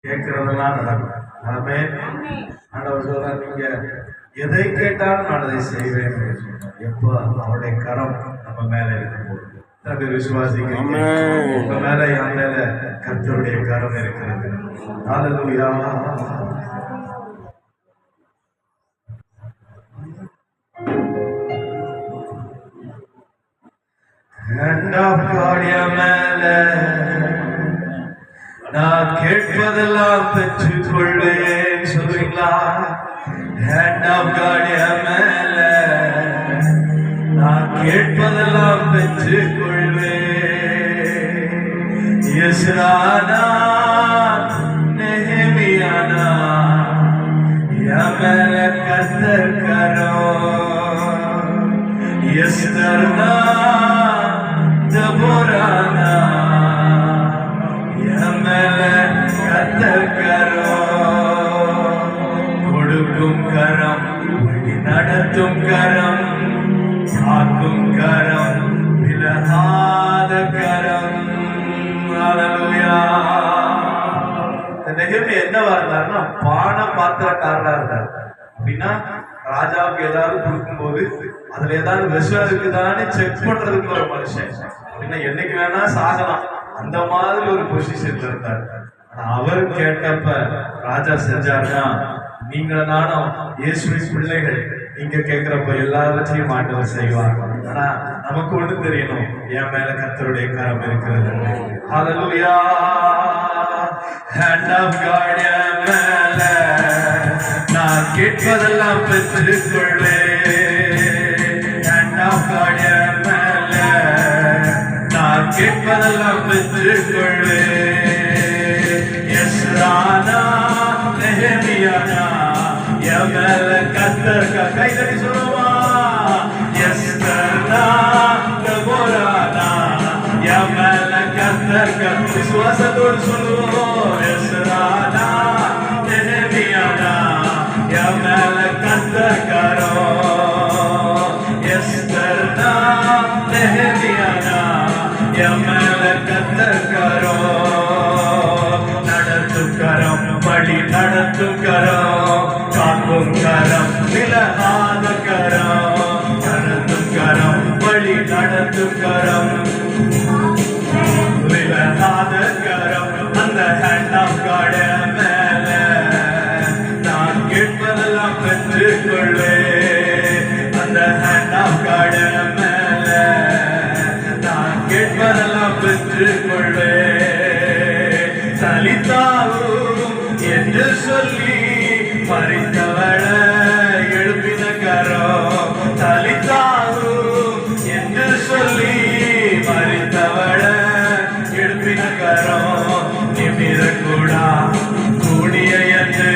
கேட்கிறதெல்லாம் நடக்கும். ஆமென். ஆண்டவர் சொல்றார், நீங்க எதை கேட்டாலும் நான் அதை செய்வேன். எப்போ அவருடைய கரம் நம்ம மேல இருக்கும்போது விசுவாசிக்கிறீங்க. உங்க மேல என் மேல கர்த்தருடைய கரம் இருக்கிறது. ஹல்லேலூயா. Hand of God என் மேல நான் கேட்பதெல்லாம் பெற்றுக் கொள்வேன். சொல்றீங்களா? Hand of God என் மேல நான் கேட்பதெல்லாம் பெற்றுக் கொள்வேன். எஸ்ரானா நெஹெமியானா என் மேல கர்த்தர் கரம். எஸ்தர்னா தபோரானா என் மேல கர்த்தர் கரம். கொடுக்கும் கரம், வழி நடத்தும் கரம், காக்கும் கரம், விலகாத கரம். ஹல்லேலூயா. நெகேமியா என்னவா இருந்தாருன்னா பான பாத்திரக்காரரா இருந்தார். அப்படின்னா ராஜாவுக்கு ஏதாவது கொடுக்கும்போது அதுல ஏதாவது விஷம் இருக்குதான்னு செக் பண்றதுக்கு ஒரு மனுஷன். அப்படின்னா என்னைக்கு வேணா சாகலாம், அந்த மாதிரி ஒரு பொசிஷன்ல இருந்தார். ஆனா அவர் கேட்டப்ப ராஜா செஞ்சாருன்னா, நீங்க நானும் இயேசுவின் பிள்ளைகள், நீங்க கேட்கிறப்ப எல்லாவற்றையும் ஆண்டவர் செய்வார். ஆனா நமக்கு ஒண்ணு தெரியணும், என் மேல கர்த்தருடைய கரம் இருக்கிறது. ஹல்லேலூயா. Hand of God என் மேல நான் கேட்பதெல்லாம் பெற்றுக் கொள்வேன். Hand of God என் மேல நான் கேட்பதெல்லாம் பெற்றுக் கொள்வேன். எஸ்ரானா நெஹெமியானா என் மேல கர்த்தர் கைதட்டி சொல்லுவா. எஸ்தர்னா தபோரானா என் மேல கர்த்தர் விசுவாசத்தோடு சொல்லுவோம். எஸ்ரானா நெஹெமியானா என் மேல கர்த்தர் கரம். எஸ்தர்னா நெஹெமியானா என் மேல கர்த்தர் கரம். நடத்தும் கரம், வழி நடத்தும் கரம், காக்கும் கரம், விலகாத கரம். நடத்தும் கரம், வழி நடத்தும் கரம், விலகாத கரம். அந்த hand of God மேல நான் கேட்பதெல்லாம் பெற்றுக் கொள்வேன். அந்த hand of God மேல நான் கேட்பதெல்லாம் பெற்றுக் கொள்வேன். தலித்தாவும் என்று சொல்லி மறித்தவள எழுப்பின கரம். தலித்தாவும் என்று சொல்லி மறித்தவள எழுப்பின கரம். நிமிரக்கூடா கூடிய என்று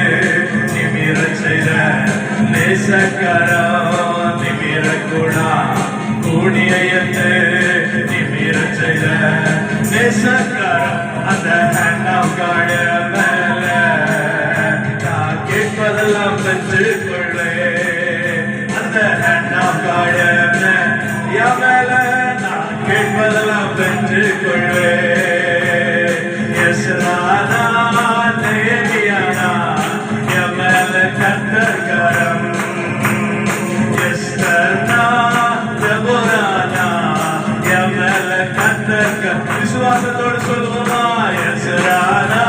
நிமிர செய்த நேசக்கரம். நிமிரக்கூடா கூடிய என்று நிமிர செய்த நேசக்கரம். அந்த hand of God மேல நான் கேட்பதெல்லாம் பெற்றுக் கொள்வேன். அந்த hand of God மேல நான் கேட்பதெல்லாம் பெற்றுக் கொள்வேன். எஸ்ரானா நெஹெமியானா என் மேல கர்த்தர் கரம். எஸ்தர்னா தபோரானா என் மேல கர்த்தர் கரம். விசுவாசத்தோடு சொல்லுவோமா? எஸ்ரானா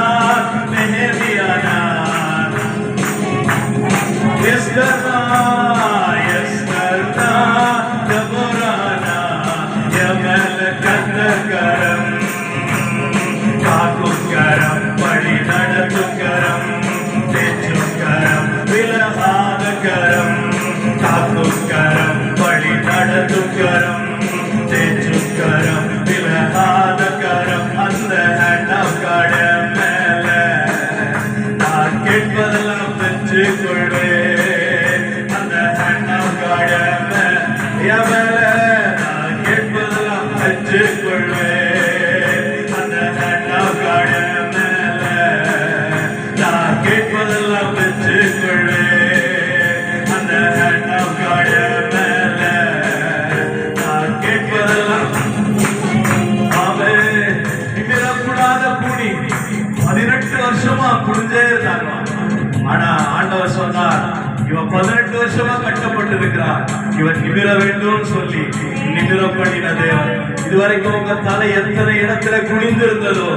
குடிஞ்சே இருந்தாங்க. ஆனா ஆண்டவர் சொன்னார், இவன் 18 வருஷமா கட்டப்பட்டு இருக்கிறான், இவன் நிமிர வேண்டும் சொல்லி நிமிர பண்ணின தேவன். இதுவரைக்கும் உங்க தலை எத்தனை இடத்துல குனிந்திருந்ததோ,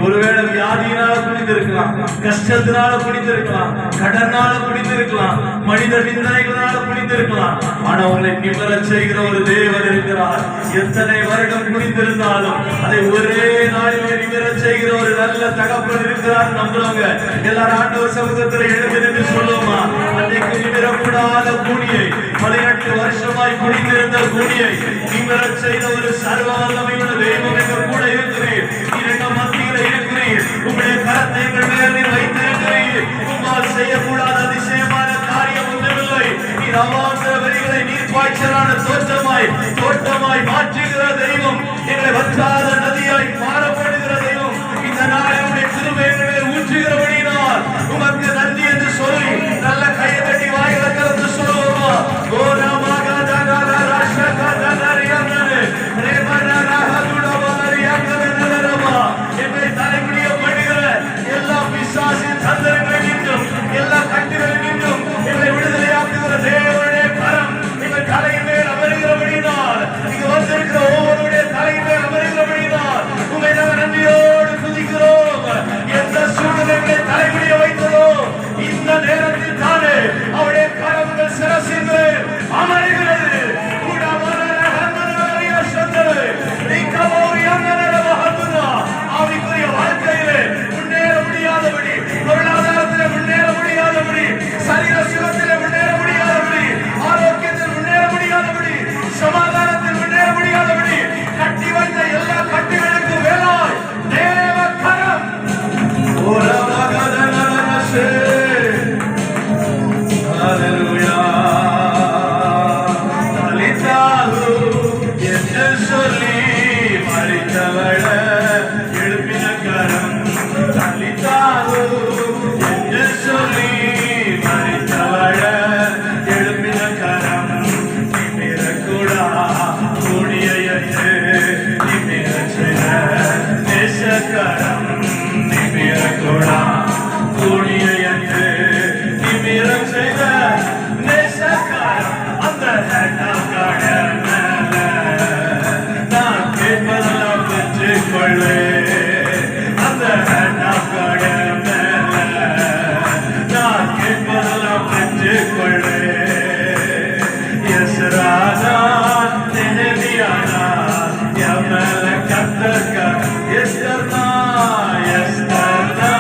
ஒருவேளை வியாதியினால குனிந்திருக்கலாம், கஷ்டத்தினால குனிந்திருக்கலாம், கடனால குனிந்திருக்கலாம், மனித நிந்தனைகளால குனிந்திருக்கலாம். ஆனா உங்களை நிமிர செய்கிற ஒரு தேவன் இருக்கிறார். எத்தனை வருடம் குனிந்திருந்தாலும் அதை ஒரே நாளிலே நிமிர செய்கிற ஒரு நல்ல தகப்பன் இருக்கிறார். நம்புறவங்க எல்லாரும் ஆண்டவர் சமூகத்தில் எழுந்து நின்று சொல்லுவோமா? அன்னைக்கு நிமிரக்கூடாத கூனியை, 18 வருஷமாய் குனிந்திருந்த கூனியை நிமிர செய்த ஒரு சர்வ வல்லமையுள்ள தெய்வம் எங்க கூட இருக்கிறீர். இரண்டு மத்தியில இருக்கிறீர். உங்களுடைய கரத்தை எங்கள் மேலில் வைத்திருக்கிறீர். உங்களால் செய்யக்கூடாத அதிசயமான காரியம் ஒன்றுமில்லை. நீர் அவாசர வரிகளை நீர் பாய்ச்சலான தோட்டமாய் மாற்றுகிற தெய்வம், எங்களை வற்றாத நதியாய் மாறப்படுகிற தெய்வம். இந்த நாளினுடைய திருமையை ஊற்றுகிறபடினால் உமக்கு நன்றி என்று சொல்லி நல்ல கையை தட்டி வாயில கலந்து சொல்லுவோமா? எங்களை தலைமுடிய பண்ணுகிற எல்லா பிசாசின் சந்தனங்களை நின்றும், எல்லா கட்டுகளில் நின்றும் எங்களை விடுதலையாக்குகிற தேவனுடைய கரம் எங்கள் தலையின் மேல் அமருகிறபடினால், இங்கு வந்திருக்கிற ஒவ்வொருடைய தலையின் மேல் அமருகிறபடினால் உண்மை நாங்கள் நன்றியோடு துதிக்கிறோம். எந்த சூழ்நிலைகளை தலைமுடிய வைத்ததோ இந்த நேரத்தில் தானே அவருடைய கரங்கள் சிரசின் மேல் அமருகிறது. ஆவிக்குரிய வாழ்க்கையிலே முன்னேற முடியாதபடி, பொருளாதாரத்திலே முன்னேற முடியாதபடி, சரீர சுகத்திலே முன்னேற முடியாதபடி, ஆரோக்கியத்தில் முன்னேற முடியாதபடி, சமாதானத்தில் முன்னேற முடியாதபடி கட்டி வைத்த எல்லா கட்டுகளுக்கு வேலாய் தேவ கரம் சொல்லி மறித்தவள எழுப்பின கரம், தலித்தாரு என்று சொல்லி மறித்தவள எழுப்பின கரம், நிமிரக்கூடா கூடிய என்று நிமிர செய்த நேசக்கரம், நிமிரக்கூடா கூடிய என்று நிமிர செய்த நேசக்கரம். அந்த அந்த நான் கேட்பதெல்லாம் பெற்றுக்கொள்ளே. எஸ்ரானா நெஹெமியானா எமல கத்தர்க எஸ்தர்னா எஸ்தர்னா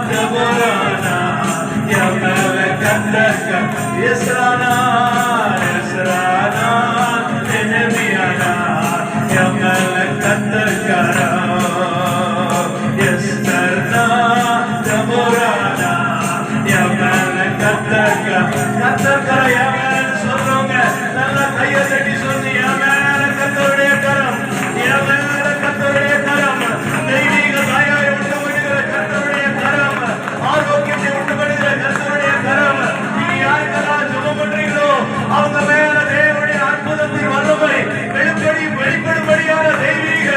தபோரானா எமல கத்தர்க எஸ்ரானா எஸ்ரானா நெஹெமியானா எமல கத்தர்க சொல்றவங்க நல்ல கையை தட்டி சொல்லி கத்தருடைய கரம், கத்தருடைய கரம், தெய்வீக தாயாரை உண்டு பண்ணுகிற கத்தருடைய கரம், ஆரோக்கியத்தை உண்டு பண்ணுகிற கத்தருடைய கரம். நீங்க யாருக்கெல்லாம் ஜெபம் பண்றீங்களோ அவங்க மேல தேவனுடைய அற்புதத்தின் வல்லமை வெளிப்படும்படியான தெய்வீக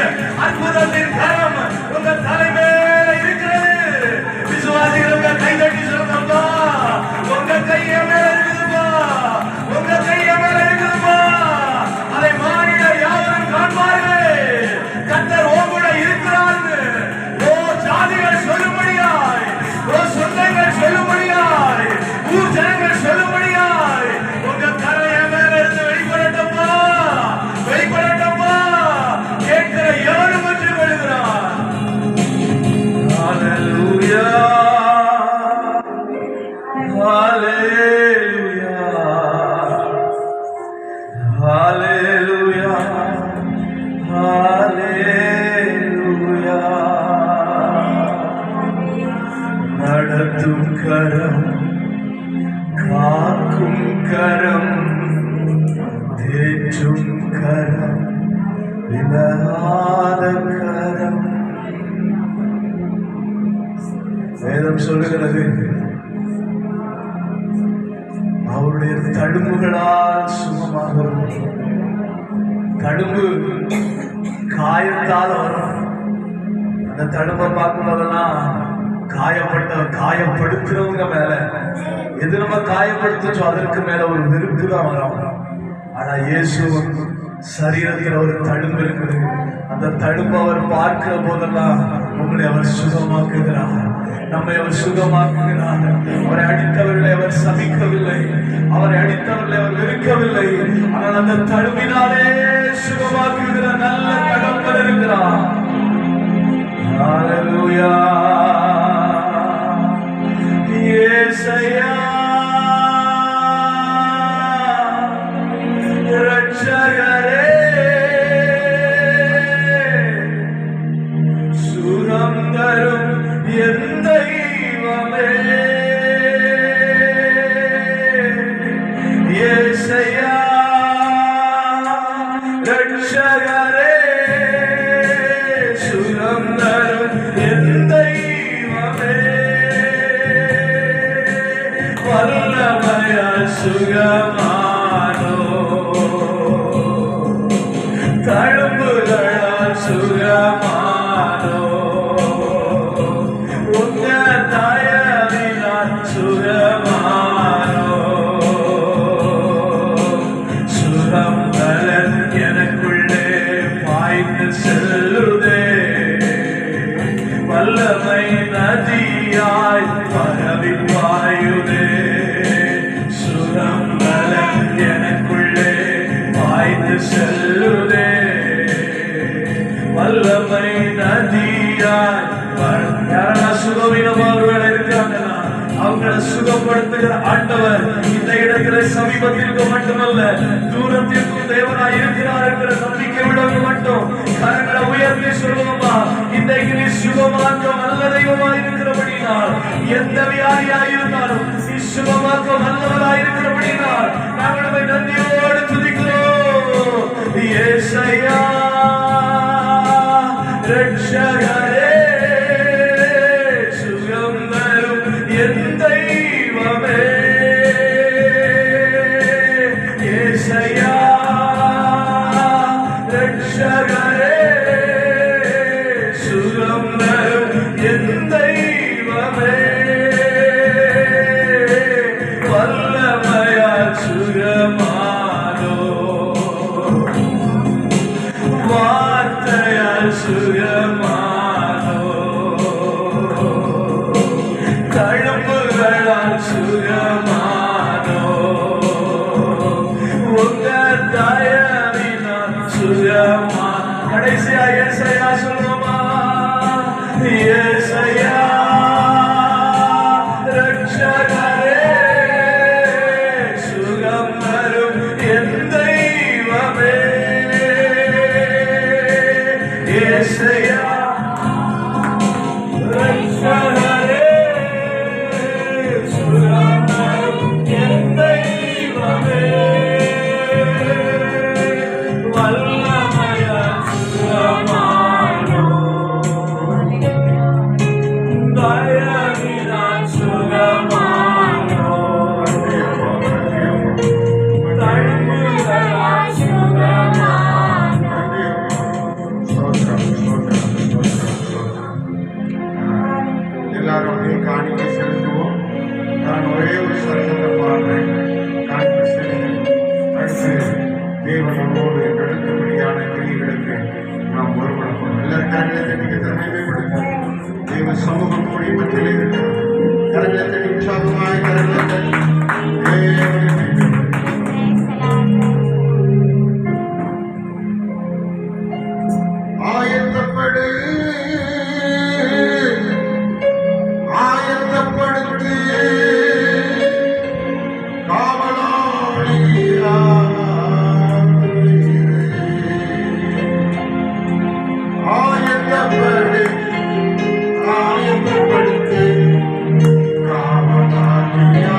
அற்புதத்தின் கரம் உங்க தலை மேல இருக்கிறது. விசுவாசிகள் உங்க கை தட்டி சொல்லுங்கப்பா, உங்க கைய மேல இருக்குதுப்பா, உங்க கைய மேல இருக்குதுப்பா. அதை மாநிலர் யாவரும் காண்பார்கள். கர்த்தர் உங்களோட இருக்கிறார். ஓ ஜாதிகள் சொல்லும்படியாய், ஓ சொந்தங்கள் சொல்லும்படியாய், ஊர் ஜனங்கள் சொல்லும்படியாய் உங்க கரைய மேல இருந்து வெளிப்படட்டப்பா, வெளிப்படட்டப்பா. கேட்கிற எவரும் என்று கொள்கிறார். ஹalleluya, ஹalleluya, ஹalleluya, ஹalleluya. நடத்தும் கரம், காக்கும் கரம், தேற்றும் கரம், விலகாத கரம். வேதம் சொல்லுகிறது, அவருடைய தழும்புகளால் சுகமாகிறோம். தழும்பு காயத்தால் வரும். அந்த தழும்பை பார்க்கும் போதெல்லாம் காயப்படுத்துறவங்க மேல எது நம்ம காயப்படுத்துச்சோ அதற்கு மேல ஒரு வெறுப்பு தான் வரும். ஆனா இயேசு சரீரத்தில் ஒரு தழும்பு இருக்குது. அந்த தழும்பு அவர் பார்க்கிற போதெல்லாம் உங்களை அவர் சுகமாக்குகிறார், நம்மை அவர் சுகமாக்குகிறார். அவரை அடித்தவர்களை அவர் சபிக்கவில்லை, அவரை அடித்தவர்களை அவர் வெறுக்கவில்லை. ஆனால் அந்த தழும்பினாலே சுகமாக்குகிற நல்ல கடவுள் இருக்கிறார். ஹல்லேலூயா. இயேசையா ரட்சகரே, சுகம் தரும் என் தெய்வமே. இயேசையா ரட்சகரே, சுகம் தரும் என் தெய்வமே. வல்லமையால் சுகமானோ, தழும்புகளால் சுகமானோ, உங்க தயவினால் சுகமானோ. சுகம் பலன் எனக்குள்ளே பாய்ந்து செல்லுதே, வல்லமை நதியாய் பரவி பாயுதே. சுகம் பலன் எனக்குள்ளே பாய்ந்து செல்லுதே, வல்லமை நதியாய். யாரா சுகவீனமானவர்கள் இருக்காங்கன்னா அவங்களை சுகப்படுத்துகிற ஆண்டவர் இந்த இடத்துல சமீபத்திற்கு மட்டுமல்ல தூரத்திற்கும் தேவனாய் இருக்கிறார் என்கிற நம்பிக்கை விடவும் மட்டும் கரங்களை உயர்த்தி சொல்லுவோமா, இன்றைக்கு நீ சுகமாக்க நல்ல தெய்வமாய் இருக்கிறபடினால், எந்த வியாதியாய் இருந்தாலும் நீ சுகமாக்க நல்லவராய் இருக்கிறபடினால் நாங்கள் நம்மை நன்றியோடு துதிக்கிறோம். இயேசையா ரட்சகரே, சுகம் தரும் என் தெய்வமே. இயேசையா ரட்சகரே, சுகம் தரும் என் தெய்வமே. வல்லமையால் சுகமானோ, வார்த்தையால் சுகமானோ, தழும்புகளால் சுகமானோ, உங்க தயவினால் சுகமா. கடைசியா இயேசையா சொல்லுமா, இயேசையா ரட்சகரே, சுகம் தரும் என் தெய்வமே. இயேசையா ரட்சகரே, சுகம் தரும் என் தெய்வமே. வல்லமையால் சுகமானோ, தயவினால் சுகமானோ, தழும்புகளால் சுகமானோ. எல்லாரும் அப்படியே காணிக்கை செலுத்துவோம். நான் ஒரே ஒரு சரணத்தை பாடுறேன், காணிக்கை செலுத்தி அடுத்து தேவன் நம்மோடு நடத்தபடியான கிரியைகளுக்கு நாம் ஒருமனப்படும். எல்லாரும் கரங்களை தட்டிக்க தன்மைப்படுத்த தேவ சமூகம் கூடி மத்தியில் இருக்கிறது. கரங்களை தட்டி உற்சாகமாய் கரங்களை தட்டி ஆயத்தப்படு ஆயத்தப்படுத்து காவலாளியா ஆயத்தப்படு ஆயத்தப்படுத்து காவலாளியாய்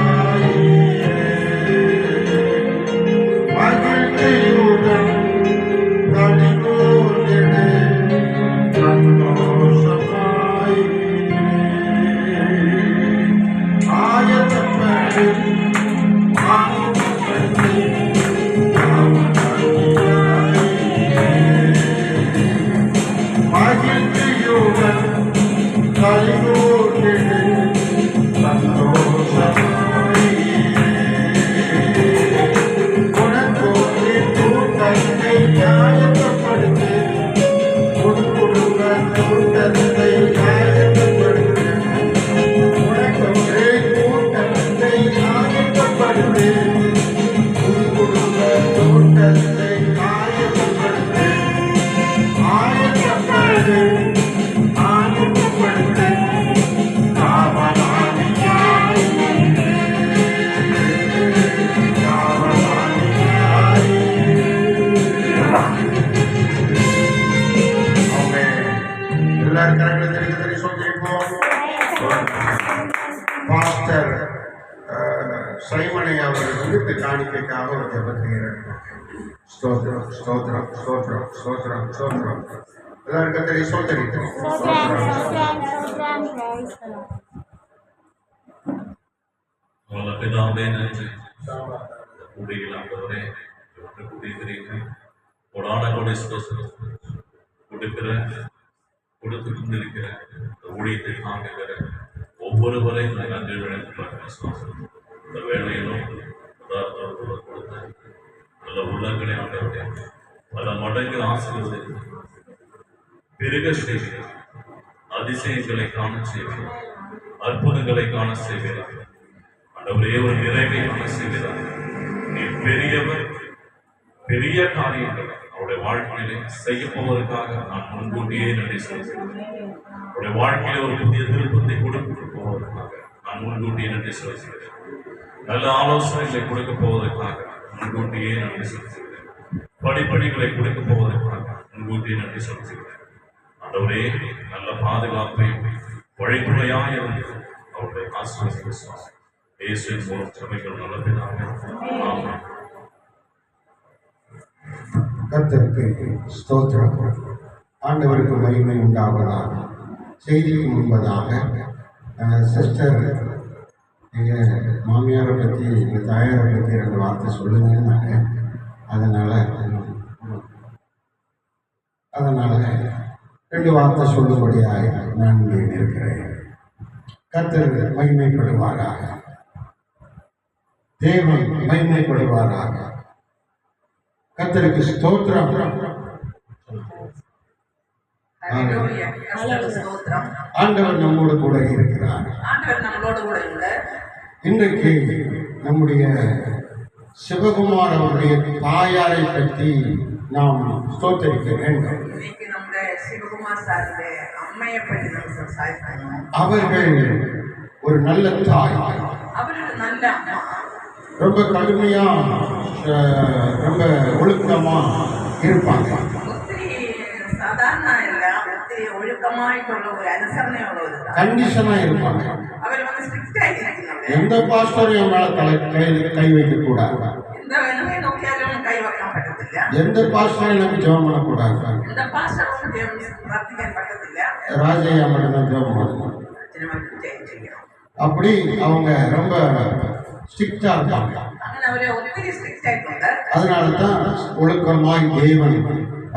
சைமனை அவர்கள் இந்த காணிக்கைக்காக ஒரு ஜெபத்தை ஏறெடுப்பாங்க. ஸ்தோத்திரம் ஸ்தோத்திரம் ஸ்தோத்திரம் ஸ்தோத்திரம் ஸ்தோத்திரம். எல்லாரும் கர்த்தரை ஸ்தோத்திரிக்கிறோம். நல்ல பிதாவே நன்றி. கூடியில் ஆண்டவரே கூடியிருக்கிறீர்கள். கொடான கொடை ஸ்தோத்திரம். கொடுத்து கொண்டிருக்கிற ஊழியத்தை காண்கிற ஒவ்வொருவரையும் நான் நன்றி விளையாட்டு இந்த வேலையிலும் உதாரணத்தோடு கொடுத்த நல்ல உள்ளங்களை ஆண்டவரே பல மடங்கு ஆசீர்வதித்து பெருக செய்கிறேன். அதிசயங்களை காண செய்கிறேன். அற்புதங்களை காண செய்கிறேன். ஆண்டவரே ஒரு நிறைவை காண செய்கிறார். நீ பெரியவர், பெரிய காரியங்களை அவருடைய வாழ்க்கையிலே செய்ய போவதற்காக நான் முன்கூட்டியே நன்றி செலுத்துகிறேன். அவருடைய வாழ்க்கையில ஒரு புதிய திருப்பத்தை கொடுக்க போவதற்காக நான் முன்கூட்டியே நன்றி செலுத்துகிறேன். நல்ல ஆலோசனைகளை கொடுக்க போவதற்காக முன்கூட்டியே நன்றி செலுத்துகிறேன். படிப்படிகளை கொடுக்க போவதற்காக முன்கூட்டியே நன்றி செலுத்துகிறேன். ஆண்டவரே நல்ல பாதுகாப்பை வழிமுறையாக இருந்து அவருடைய ஆசீர்வாதம் இயேசுவின் மூலம் சபைகள் நல்லதாக. ஆமென். கர்த்தருக்கு ஸ்தோத்திரம். ஆண்டவருக்கு மகிமை உண்டாவதாக. செய்திக்கு முன்பதாக சிஸ்டர் எங்கள் மாமியாரை பற்றி எங்கள் தாயாரை பற்றி 2 வார்த்தை சொல்லுங்கன்னாங்க. அதனால் 2 வார்த்தை சொல்லும்படியாக நான் இருக்கிறேன். கர்த்தர் மகிமைப்படுவாராக. தேவன் மகிமைப்படுவாராக. கர்த்தருக்கு ஸ்தோத்திரம். ஆண்டவர் நம்மோடு கூட இருக்கிறார். இன்றைக்கு நம்முடைய சிவகுமார் அவருடைய தாயாரை பற்றி நாம் ஸ்தோத்தரிக்க வேண்டும். அவர்கள் ஒரு நல்ல தாய். ரொம்ப கடுமையா ரொம்ப ஒழுக்கமா இருப்பாங்க. கண்டிஷனா இருப்பாங்க. எந்த பாஸ்டரும் மேல கை வைக்க கூடாது. எந்த பாஸ்டரும் எனக்கு ஜெபம் பண்ணக்கூடாது. ராஜையா மட்டும்தான் ஜெபம் பண்ணணும். அப்படி அவங்க ரொம்ப ஸ்ட்ரிக்டா இருப்பாங்க. அதனாலதான் ஒழுக்கமாய் தேவன்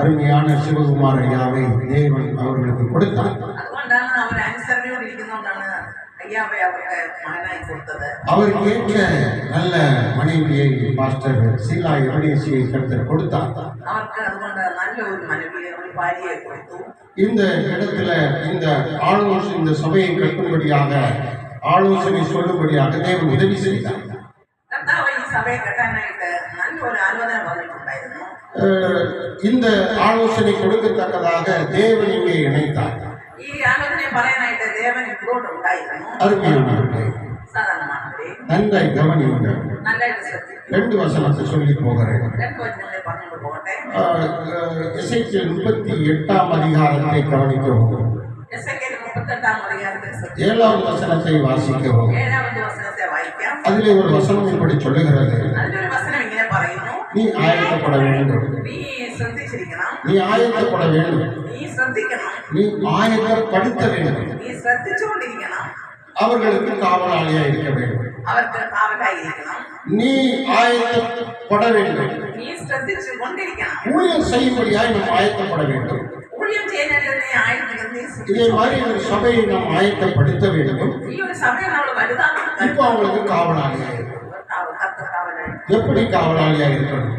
அருமையான சிவகுமார் ஐயாவை தேவன் அவர்களுக்கு கொடுத்தார். அவருக்கு ஏற்ற நல்ல மனைவியை மாஸ்டர் சீலா எவனேசியை கருத்தர் கொடுத்தார். இந்த இடத்துல இந்த இந்த சபையை கட்டும்படியாக ஆலோசனை சொல்லும்படியாக தேவன் உதவி செய்தார். இந்த ஆலோசனை கொடுக்கத்தக்கதாக தேவன் இங்கே இணைத்தார். அருமையானவர்களே, நன்றாய் கவனியுங்கள். 2 வசனத்தை சொல்லி போகிறேன். எசேக்கியேல் 38ஆம் அதிகாரத்தை கவனிக்கவும். 7ஆவது வசனத்தை வாசிக்கவும். அதிலே ஒரு வசனம் இப்படி சொல்லுகிறது. நீ ஆயத்தப்பட வேண்டும். நீ ஆயத்தப்பட வேண்டும். நீ ஆயத்தப்படுத்த வேண்டும். அவர்களுக்கு காவலாளியா இருக்க வேண்டும். நீ ஆயத்தப்பட வேண்டும். ஊழியம் செய்யும்படியாய் நாம் ஆயத்தப்பட வேண்டும். இதே மாதிரி ஒரு சபையை நாம் ஆயத்தப்படுத்த வேண்டும். இப்போ அவங்களுக்கு காவலாளியா இருக்கும். எப்படி காவலாளியா இருக்கணும்?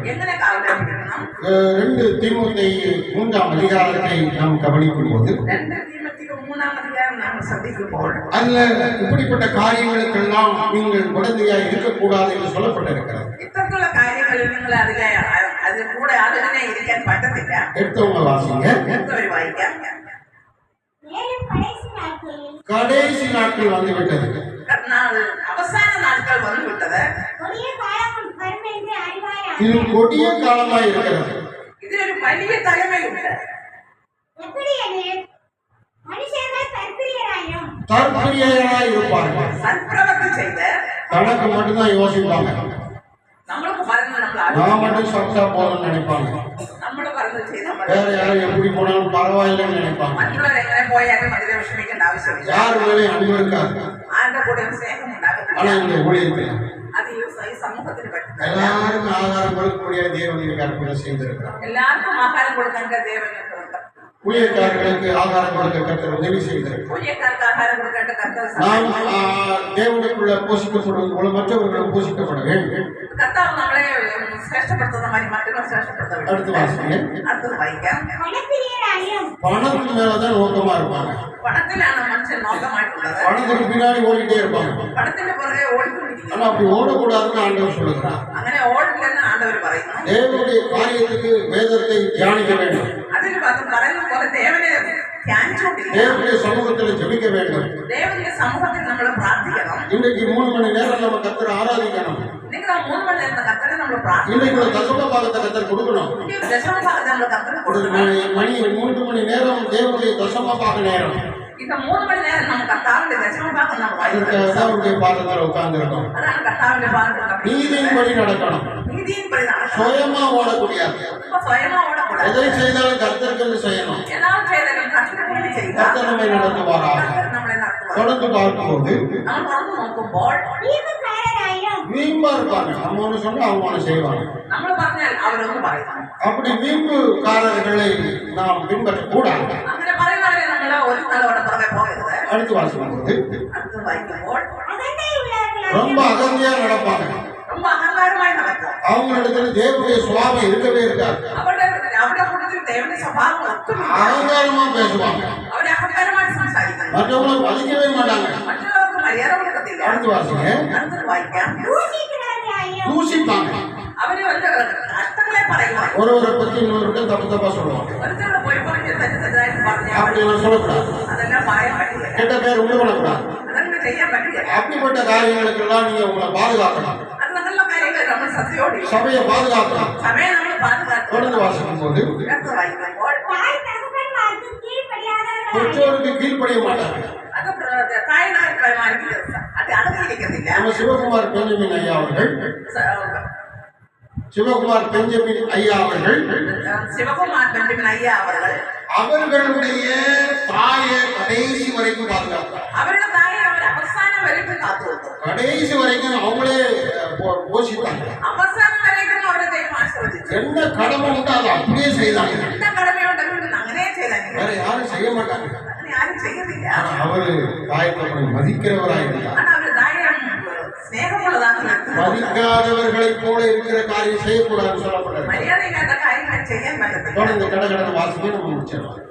2 தீமோத்தேயு 3ஆம் அதிகாரத்தை நாம் கவனிக்கும் போது அதுல இப்படிப்பட்ட காரியங்களுக்கெல்லாம் நீங்கள் உடந்தையா இருக்கக்கூடாது என்று சொல்லப்பட்டிருக்கிறது. எடுத்தவங்க வாசிங்க. கடைசி நாட்கள் வந்து விட்டது. அவசான நாட்கள் வந்து விட்டது. இது கொடிய காலமா இருக்கிறது. இது ஒரு பெரிய தலைமை உண்டு. தற்பிரியராய் இருப்பார்கள். சத்பிரவர்த்தி செய்த தனக்கு மட்டும்தான் யோசிப்பாங்க. நம்மளுக்கு மருந்து நான் மட்டும் சாப்பிட்டா போதும்னு நினைப்பாங்க. நம்மளும் மருந்து செய்தா வேற யாரும் எப்படி போனாலும் பரவாயில்லைன்னு நினைப்பாங்க. மற்றவர் எங்கே போயாரு மனித விஷமிக்க அவசியம் இல்லை. யார் மேலே அன்பு இருக்காது. ஆண்ட கூட சேகம் உண்டாகுது. ஆனா இந்த ஊழியத்தில் அது சமூகத்தில் பற்றி எல்லாருக்கும் ஆகாரம் கொடுக்கக்கூடிய தேவனுடைய கற்பனை செய்திருக்கிறார். எல்லாருக்கும் ஆகாரம் கொடுக்கின்ற தேவன் ஊழியக்காரர்களுக்கு ஆகாரம் கொடுக்க கர்த்தர் உதவி செய்திருக்கிறார். ஊழியக்காரருக்கு ஆகாரம் கொடுக்கின்ற கர்த்தர் நாம் தேவனுக்குள்ள போஷிக்கப்படுவது போல மற்றவர்களும் போஷிக்கப்பட வேண்டும். கர்த்தாவை நம்மளே சிரேஷ்டப்படுத்துற மாதிரி மட்டும் சிரேஷ்டப்படுத்த வேண்டும். அடுத்து வாசிங்க. அடுத்தது வைக்க பணத்துக்கு மேலதான் நோக்கமா இருப்பாங்க. பணத்தில் மனுஷன் நோக்கமாட்டுள்ளது. பணத்துக்கு பின்னாடி ஓடிட்டே இருப்பாங்க. பணத்தின் பிறகு ஓடிக்கொண்டிருக்கிறது. ஆனா அப்படி ஓடக்கூடாதுன்னு ஆண்டவர் சொல்லுகிறார். അങ്ങനെ ഓടില്ലെന്ന് ആണ്ടവർ പറയുന്നു. தேவனுடைய காரியத்துக்கு வேதத்தை தியானிக்க வேண்டும். അതിൽ പറയുന്ന പോലെ ദേവനെ ധ്യാനിച്ചുകൊണ്ടിരിക്കണം. தேவனுடைய சமூகத்தில் ஜெபிக்க வேண்டும். ദേവന്റെ സമൂഹത്തിൽ നമ്മൾ പ്രാർത്ഥിക്കണം. இன்றைக்கு 3 மணி நேரம் நம்ம கர்த்தரை ஆராதிக்கணும். നിങ്ങൾ 3 മണി നേരത്തെ കർത്തരെ നമ്മൾ പ്രാർത്ഥിക്കണം. இன்னைக்கு ஒரு தசம பாகத்தை கர்த்தர் கொடுக்கணும். ഒരു ദശമഭാഗത്തെ നമ്മൾ കർത്തരെ ஒரு കൊടുക്കണം. மணி 3 மணி நேரம் தேவனுடைய தசம பாக நேரம். இந்த 3 மணி நேரம் நம்ம கர்த்தாவிന്റെ ദശമഭാഗം നമ്മൾ அதுக்காக വായിക്കണം. தான் அவருடைய பாதத்தில் உட்கார்ந்துருக்கோம். അതാണ് കർത്താവിന്റെ ഭാഗം. நீதியின்படி நடக்கணும். നീതിയിன்பടി നടക്കണം. சுயமா ஓடக்கூடாது. ഇപ്പൊ സ്വയമോ ഓടக்கூடாது. எதை செய்தாலும் கர்த்தருக்கு செய்யணும். എല്ലാം ചെയ്താലും കർത്തരെ വേണ്ടി ചെയ്യുക. கர்த்தர் நம்மை நடத்துவாராக. കർത്തർ നമ്മളെ നടത്തുവാർ. தொடர்ந்து பார்க்கும்போது നമ്മൾ തുറന്നു നോക്കുമ്പോൾ வீம்பா இருப்பாங்க. நம்ம ஒண்ணு சொன்னா அவங்க ஒண்ணு செய்வாங்க. നമ്മൾ പറഞ്ഞാൽ അവരൊന്ന് പറയുന്നു. அப்படி வீம்புக்காரர்களை நாம் பின்பற்ற கூடாது. അങ്ങനെ പറയുന്നവരെ നമ്മൾ ഒരു തലവോടെ പുറകെ പോകരുത്. அடுத்து வாசிக்கும்போது അടുത്ത് വായിക്കുമ്പോൾ ரொம்ப அகந்தியா நடப்பாங்க. ரொம்ப അഹങ്കാരമായി നടക്കും. அவங்களிடத்துல தேவனுடைய சுவாபம் இருக்கவே இருக்காது. അവരുടെ കൂട്ടത്തിൽ ദൈവന്റെ സ്വഭാവം ഒട്ടുമില്ല. அகங்காரமா பேசுவாங்க. അവരെ അഹങ്കാരമായി സംസാരിക്കുന്നു. மற்றவங்களை மதிக்கவே மாட்டாங்க. മറ്റുള്ളവർക്ക് മര്യാദ കൊടുക്കത്തില്ല. அடுத்து வாசிங்க. അടുത്തത് വായിക്കാം. தூசிப்பாங்க. അവര് കഷ്ടങ്ങളെ പറയുവാൻ ஒருவரை பத்தி இன்னொருத்தர் தப்பு தப்பா சொல்லுவாங்க. ഒരുത്തരുടെ പോയി പറഞ്ഞ് തെറ്റായിട്ട് പറഞ്ഞാൽ அப்படி எல்லாம் சொல்லக்கூடாது. അതെല്ലാം പറയാൻ പറ്റില്ല. கெட்ட பேர் உண்டு பண்ணக்கூடாது. അതങ്ങനെ ചെയ്യാൻ പറ്റില്ല. அப்படிப்பட்ட காரியங்களுக்கெல்லாம் நீங்க உங்களை பாதுகாக்கணும். അത് നല്ല കാര്യങ്ങൾ നമ്മൾ ശ്രദ്ധയോടെ சபையை பாதுகாக்கணும். സമയം നമ്മൾ പാതുകാക്കണം. தொடர்ந்து வாசிக்கும் போது അടുത്ത് വായിക്കുമ്പോൾ பெற்றோருக்கு கீழ்ப்படிய மாட்டாங்க. അത് തായ്മാർക്ക് അത് അടങ്ങിയിരിക്കത്തില്ല. நம்ம சிவகுமார் பெஞ்சமின் ஐயா அவர்கள் சிவகுமார் பெஞ்சமின் ஐயா அவர்கள் சிவகுமார் பெஞ்சமின் ஐயா அவர்கள் அவர்களுடைய தாயை கடைசி வரைக்கும் பாதுகாத்தார். അവരുടെ തായെ അവർ അവസാനം വരെയും കാത്തുകൊണ്ടു. கடைசி வரைக்கும் அவங்களே போஷித்தாங்க. അവസാനം വരെയും അവരുടെ ദൈവം ആശ്രയിച്ചു. என்ன கடமை உண்டோ அதை அப்படியே செய்தாங்க. എന്താ കടമയുണ്ടെങ്കിലും അങ്ങനെ ചെയ്താൽ வேற யாரும் செய்ய மாட்டாங்க. അങ്ങനെ ആരും ചെയ്യുന്നില്ല. ஆனா அவரு தாய் தகப்பனை மதிக்கிறவராயிருந்தார். ஆனால் അവർ തായെ സ്നേഹമുള്ളതാണ്. மதிக்காதவர்களை போல இருக்கிற காரியம் செய்யக்கூடாதுன்னு சொல்லப்படுறது. മര്യാദയില്ലാത്ത കാര്യങ്ങൾ ചെയ്യാൻ പറ്റത്തില്ല. தொடர்ந்து கடகடன்னு வாசிக்க நம்ம முடிச்சிடலாம்.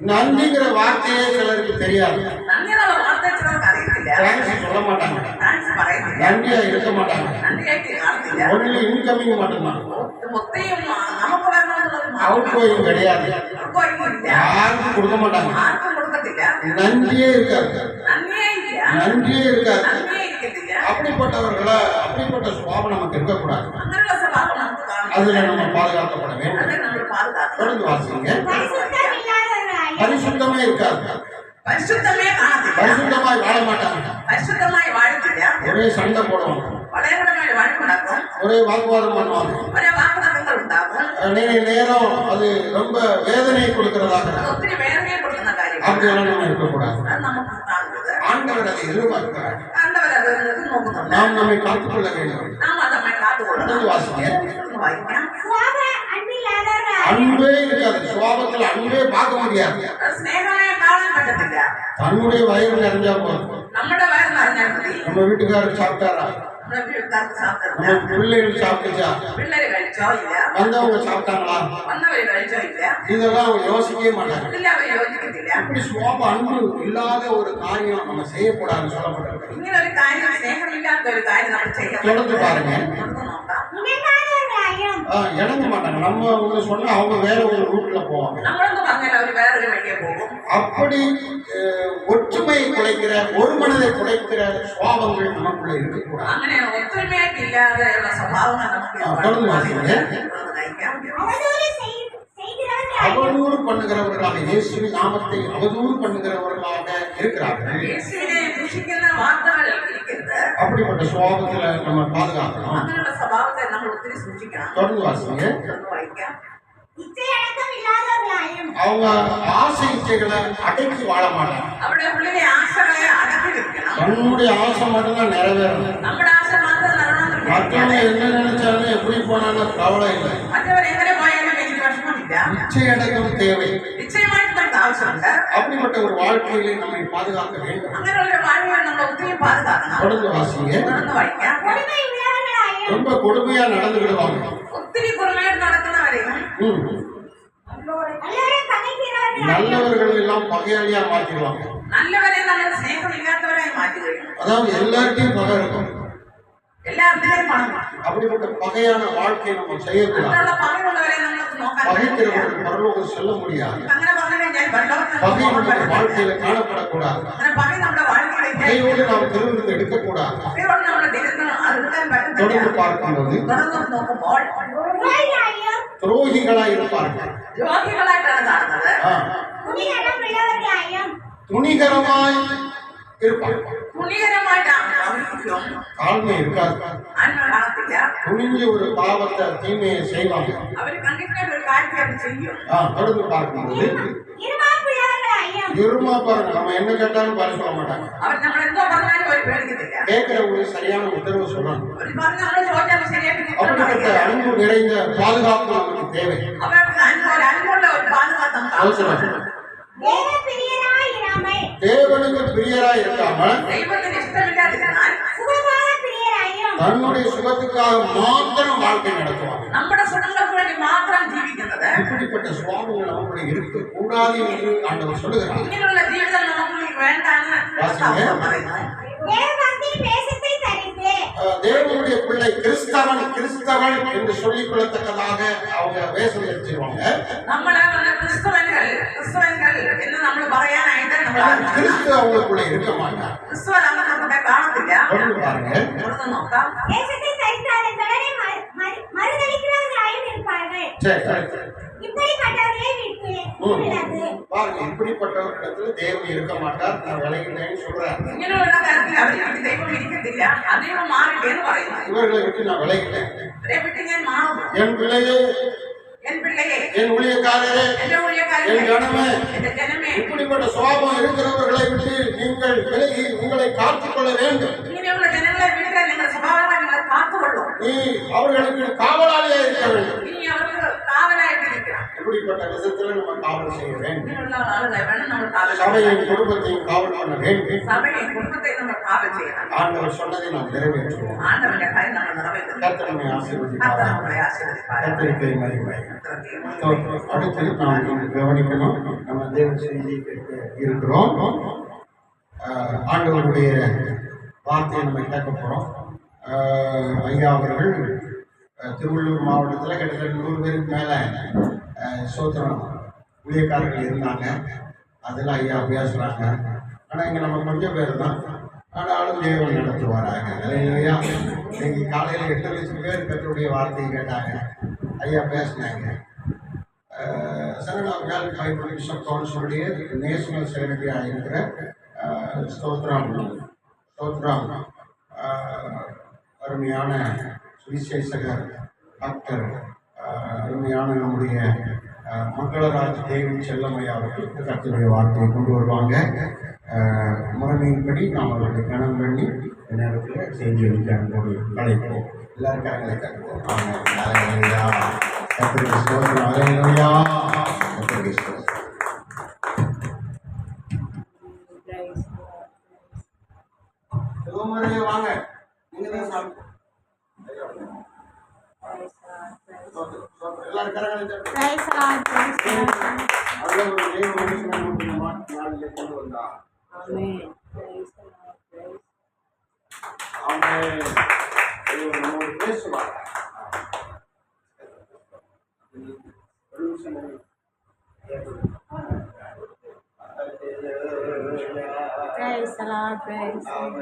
நன்றிங்கிற வார்த்தையே சிலருக்கு தெரியாது. നന്ദിയുള്ള വാർത്ത ചിലർക്ക് അറിയത്തില്ല. தேங்க்ஸ் சொல்ல மாட்டாங்க. താങ്ക്സ് പറയുന്നില്ല. நன்றியா இருக்க மாட்டாங்க. നന്ദിയായിട്ട് കാണുന്നില്ല. ஒன்லி இன்கமிங் மட்டும்தான். ഒത്തിരിയും നമുക്ക് വരണമെന്നുള്ളത് அவுட் கோயிங் கிடையாது. ഇല്ല. யாருக்கும் கொடுக்க மாட்டாங்க. ആർക്കും കൊടുക്കത്തില്ല. நன்றியே இருக்காது. നന്ദിയേ ഇല്ല. நன்றியே இருக்காது. നന്ദിയേ ഇരിക്കത്തില്ല. அப்படிப்பட்டவர்களை அப்படிப்பட்ட சுபாவம் நமக்கு இருக்கக்கூடாது. അങ്ങനെയുള്ള സ്വഭാവം നമുക്ക് കാണും. அதுல நம்ம பாதுகாக்கப்பட வேண்டும். അതിനെ നമ്മൾ പാതുകാക്കണം. தொடர்ந்து வாசிங்க. பரிசுத்தமே இருக்காது. പരിശുദ്ധമേ കാണത്തില്ല. பரிசுத்தமாய் வாழ மாட்டாங்க. പരിശുദ്ധമായി വാഴത്തില്ല. ஒரே சண்டை போடுவாங்க. വളരെമായി വഴക്കുണ്ടാക്കും. ஒரே வாக்குவாதம் பண்ணுவாங்க. ഒരേ വാക്കുതർക്കങ്ങൾ ഉണ്ടാകും. நேரம் அது ரொம்ப வேதனை கொடுக்கிறதாக. അത് ഒത്തിരി വേദനയെ കൊടുക്കുന്ന കാര്യമാണ്. அப்படியெல்லாம் நம்ம இருக்கக்கூடாது. അത് നമുക്ക് കാണുന്നത്. ஆண்டவர் அதை எதிர்பார்க்கிறார். കണ്ടവരത് നോക്കുന്നുണ്ട്. நாம் நம்மை காத்துக்கொள்ள வேண்டும். നാം അതമ്മ കാത്തുകൊള്ളണം. தொடர்ந்து வாசிங்க. വായിക്കാം. அன்பே இருக்காது. சுபாவத்தில் அன்பே பார்க்க முடியாது. സ്നേഹമേ കാണാൻ പറ്റത്തില്ല. தன்னுடைய வயிறு நிறைஞ்சா போதும். നമ്മുടെ വയറ് നിറഞ്ഞാൽ മതി. நம்ம வீட்டுக்காரர் சாப்பிட்டாரா? നമ്മുടെ വീട്ടുകാർക്ക് സാധിക്കില്ല. நம்ம பிள்ளைகள் சாப்பிட்டுச்சா? പിള്ളേര് കഴിച്ചോ ഇല്ല. வந்தவங்க சாப்பிட்டாங்களா? വന്നവര് കഴിച്ചോ ഇല്ല. இதெல்லாம் அவங்க யோசிக்கவே மாட்டாங்க. ഇല്ല, അവർ യോജിക്കത്തില്ല. இப்படி சுவாப அன்பு இல்லாத ஒரு காரியம் நம்ம செய்யக்கூடாதுன்னு சொல்லப்பட்டிருக்கு. ഇങ്ങനെ ഒരു കാര്യം, സ്നേഹമില്ലാത്ത ഒരു കാര്യം നമ്മൾ ചെയ്യാൻ தொடர்ந்து பாருங்க. തുടർന്ന് നോക്കാം. இணங்க மாட்டாங்க. நம்ம ஒண்ணு சொன்னா அவங்க வேற ஒரு ரூட்ல போவாங்க. നമ്മളൊന്ന് പറഞ്ഞാൽ അവർ വേറൊരു വഴിയെ പോകും. அப்படி ஒற்றுமையை குலைக்கிற, ஒரு மனதை குலைக்கிற சுவாபங்கள் நமக்குள்ள இருக்கக்கூடாது. അങ്ങനെ ഒത്തൊരുമയായിട്ടില്ലാതെയുള്ള സ്വഭാവങ്ങൾ നമുക്ക് தொடர்ந்து வாசிங்க. നയിക്കാം. அவதூறு பண்ணுகிறவர்களாக, இயேசுவின் நாமத்தை அவதூறு பண்ணுகிறவர்களாக இருக்கிறார்கள். യേശുവിനെ ദൂഷിക്കുന്ന വാർത്തകൾ ഇരിക്കരുത്. அப்படிப்பட்ட சுபாவத்துல நம்ம பாதுகாக்கணும். അങ്ങനെയുള്ള സ്വഭാവത്തെ നമ്മൾ ഒത്തിരി സൂക്ഷിക്കണം. தொடர்ந்து வாசிங்க. ഒന്ന് വായിക്കാം. அவங்க ஆசை இச்சைகளை அடக்கி வாழ மாட்டாங்க. അവിടെ ഉള്ളിലെ ആശകളെ അടക്കി വെക്കണം. தன்னுடைய ஆசை மட்டும்தான் நிறைவேறணும். നമ്മുടെ ആശ മാത്രം നടണമെന്നില്ല. மற்றவங்க என்ன நினைச்சாலும் எப்படி போனாலும் கவலை இல்லை. മറ്റവർ എങ്ങനെ പോയാലും എനിക്ക് വിഷമമില്ല. இச்சை அடக்கம் தேவை. നിശ്ചയമായിട്ട് നമുക്ക് ആവശ്യമുണ്ട്. அப்படிப்பட்ட ஒரு வாழ்க்கையிலே நம்மை பாதுகாக்க வேண்டும். അങ്ങനെയുള്ള வாழ்வை നമ്മൾ ഒത്തിരി പാതുകാക്കണം. தொடர்ந்து வாசிங்க. തുടർന്ന് വായിക്കാം. ரொம்ப கொடுமையா நடந்துக்கிடுவாங்க. ഒത്തിരി കുറുമയായിട്ട് നടക്കുന്നവരെയും நல்லவர்கள் எல்லாம் பகையாளியா மாற்றிடுவாங்க. നല്ലവരെ നമ്മൾ സ്നേഹമില്ലാത്തവരായി മാറ്റുകയും அதாவது எல்லார்ட்டையும் பகை இருக்கும். എല്ലാവരുടെയും പണം அப்படிப்பட்ட பகையான வாழ்க்கையை நம்ம செய்யக்கூடாது. അങ്ങനെയുള്ള പകയുള്ളവരെ നമുക്ക് നോക്കാൻ பகைக்கிறவர்கள் பரலோகம் செல்ல முடியாது. അങ്ങനെ പറഞ്ഞു കഴിഞ്ഞാൽ பகை நம்முடைய வாழ்க்கையில காணப்படக்கூடாது. അങ്ങനെ പക നമ്മുടെ வாழ்க்கைയിലേക്ക് பகையோடு நாம் திருவிழந்து எடுக்கக்கூடாது. പകയോട് നമ്മുടെ ദൈവത്തിന് അറുക്കാൻ தொடர்ந்து പറ്റുന്നില്ല. பார்க்கும்போது തുടർന്ന് നോക്കുമ്പോൾ துரோகிகளா இருப்பார்கள். രോഗികളായിട്ടാണ് കാണുന്നത്. துணிகரமாய் இருப்பார்கள். തുണികരമായിട്ടാണ് അവർക്ക് தாழ்மை இருக்காது. അന്മ കാണത്തില്ല. துணிஞ்சு ஒரு பாவத்தை தீமையை செய்வாங்க. അവർ കണ്ടിട്ട് ഒരു കാര്യത്തെ അവർ ചെയ്യും. தொடர்ந்து பார்க்கும்போது இருமா பாருங்க, நம்ம என்ன கேட்டாலும் பதில் சொல்ல மாட்டாங்க. അവർ നമ്മൾ എന്തോ പറഞ്ഞാലും അവർ പേടിക്കത്തില്ല. கேட்கிறவங்களுக்கு சரியான உத்தரவு சொல்லணும். അവർ പറഞ്ഞ് നമ്മൾ ചോദിച്ചാൽ ശരിയായിട്ട് ഉത്തരം அப்படிப்பட்ட പറയില്ല. அன்பு நிறைந்த பாதுகாப்பு நமக்கு தேவை. അവർക്ക് അൻപുള്ള ഒരു പാതുകാത്ത அவசரம். தேவனுக்கு பிரியராய் இருக்காம ദൈവത്തിന് ഇഷ്ടമില്ലാതിരുന്നാൽ தன்னுடைய சுகத்துக்காக மாத்திரம் வாழ்க்கை நடத்துவாங்க. നമ്മുടെ സുഖങ്ങൾക്ക് വേണ്ടി മാത്രം ജീവിക്കുന്നത് இப்படிப்பட்ட சுவாபங்கள் நமக்குள்ள இருக்க கூடாது என்று ஆண்டவர் சொல்லுகிறார். ഇങ്ങനെയുള്ള ജീവിതം നമുക്ക് വേണ്ടാന്ന് കർത്താവ് പറയുന്നു. தேவனுடைய பிள்ளை கிறிஸ்தவன் கிறிஸ்தவன் என்று சொல்லிக் கொள்ளத்தக்கதாக அவங்க வேஷம் தரிச்சிருவாங்க. നമ്മള് ക്രിസ്തുവൻകൾ എന്ന് നമ്മൾ പറയാനായിട്ട് നമ്മൾ கிறிஸ்து அவங்களுக்குள்ள இருக்க மாட்டார். ക്രിസ്തുവ നമ്മുടെ കാണത്തില്ല. தொடர்ந்து பாருங்க. തുടർന്ന് നോക്കാം. பாருங்க, இப்படிப்பட்டவர்களிடத்துல தேவன் இருக்க மாட்டார், நான் விலகிட்டேன்னு சொல்றேன். ഇങ്ങനെയുള്ള കാര്യത്തിൽ അവർക്ക് ദൈവം ഇരിക്കത്തില്ല, അദ്ദേഹം മാറില്ലേ എന്ന് പറയുന്നു. இவர்களை விட்டு நான் விலகிட்டேன். ഇവരെ വിട്ട് ഞാൻ മാറുന്നു. என் பிள்ளையே, എൻ പിള്ളയെ, என் ஊழியக்காரரே, എന്റെ ഊഴിയക്കാരനെ, என் ஜனமே, എന്റെ ജനമേ, இப்படிப்பட்ட சுவாபம் இருக்கிறவர்களை விட்டு நீங்கள் விலகி உங்களை காத்துக்கொள்ள வேண்டும். ഇങ്ങനെയുള്ള ജനങ്ങളെ വിട്ട് നിങ്ങൾ സ്വഭാവമായി നിങ്ങൾ കാത്തുകൊള്ളൂ. நீ அவர்களுக்கு காவலாளியா இருக்க வேண்டும். ഇനി അവർക്ക് കാവലായിട്ടിരിക്കണം. இப்படிப்பட்ட விதத்துல நம்ம காவல் செய்ய வேண்டும். ഇങ്ങനെയുള്ള ആളുകളെ വേണം നമ്മൾ കാവൽ சபையின் ചെയ്യാൻ. குடும்பத்தையும் காவல் பண்ண வேண்டும். സഭയെയും കുടുംബത്തെയും നമ്മൾ കാവൽ ചെയ്യണം. ஆண்டவர் சொன்னதை நாம் நிறைவேற்றுவோம். ആണ്ടവന്റെ കാര്യം നമ്മൾ നിറവേറ്റുന്നു. கர்த்தர் நம்மை ஆசீர்வதிப்பார். കർത്താവ് നമ്മളെ ആശീർവദിപ്പാരാകട്ടെ. கர்த்தருக்கு மகிமை. കർത്താവേ, அடுத்து நாம் கவனிக்கணும், நம்ம தேவ செய்தி இருக்கிறோம். ஆண்டவருடைய வார்த்தையை நம்ம கேட்க போறோம். ஐயா அவர்கள் திருவள்ளூர் மாவட்டத்தில் கிட்டத்தட்ட 100 பேருக்கு மேலே சோத்திரம் ஊழியக்காரர்கள் இருந்தாங்க. அதில் ஐயா பேசுகிறாங்க. ஆனால் இங்கே நம்ம கொஞ்சம் பேர் தான், ஆனாலும் தேவன் நடத்துவாராங்க. இல்லையா? இன்னைக்கு காலையில் 8 லட்சம் பேர் கர்த்தருடைய வார்த்தையை கேட்டாங்க. ஐயா பேசினாங்க. சரணா வேல் பைபிள் பிஷப் கவுன்சிலுடைய நேஷனல் செக்ரட்டரியாக இருக்கிற ஸ்தோத்ராம் அருமையான சுவிசேஷகர் டாக்டர் அருமையான நம்முடைய மங்களராஜ் தேவி செல்லம்மையா அவர்கள் கர்த்தருடைய வார்த்தையை கொண்டு வருவாங்க. முறைமையின்படி நாம் அவர்களை கணம் பண்ணி நேரத்தில் செய்தி அளிக்க அன்போடு அழைப்போம். எல்லாரும் கரங்களை கட்டுவோம். கர்த்தருக்கு ஸ்தோத்திரம். அல்லேலூயா. கர்த்தருக்கு ஸ்தோத்திரம். சிவமரியே வாங்க, நீங்க தான் சாப்பிட்டு எல்லாரும் கரங்களை தட்டுவோம். நல்ல ஒரு தேவ மனுஷனை நமக்கு இந்த நாளிலே கொண்டு வந்தார். ஆமென். தேவன் நம்மோடு பேசுவார். Praise the Lord, praise the Lord.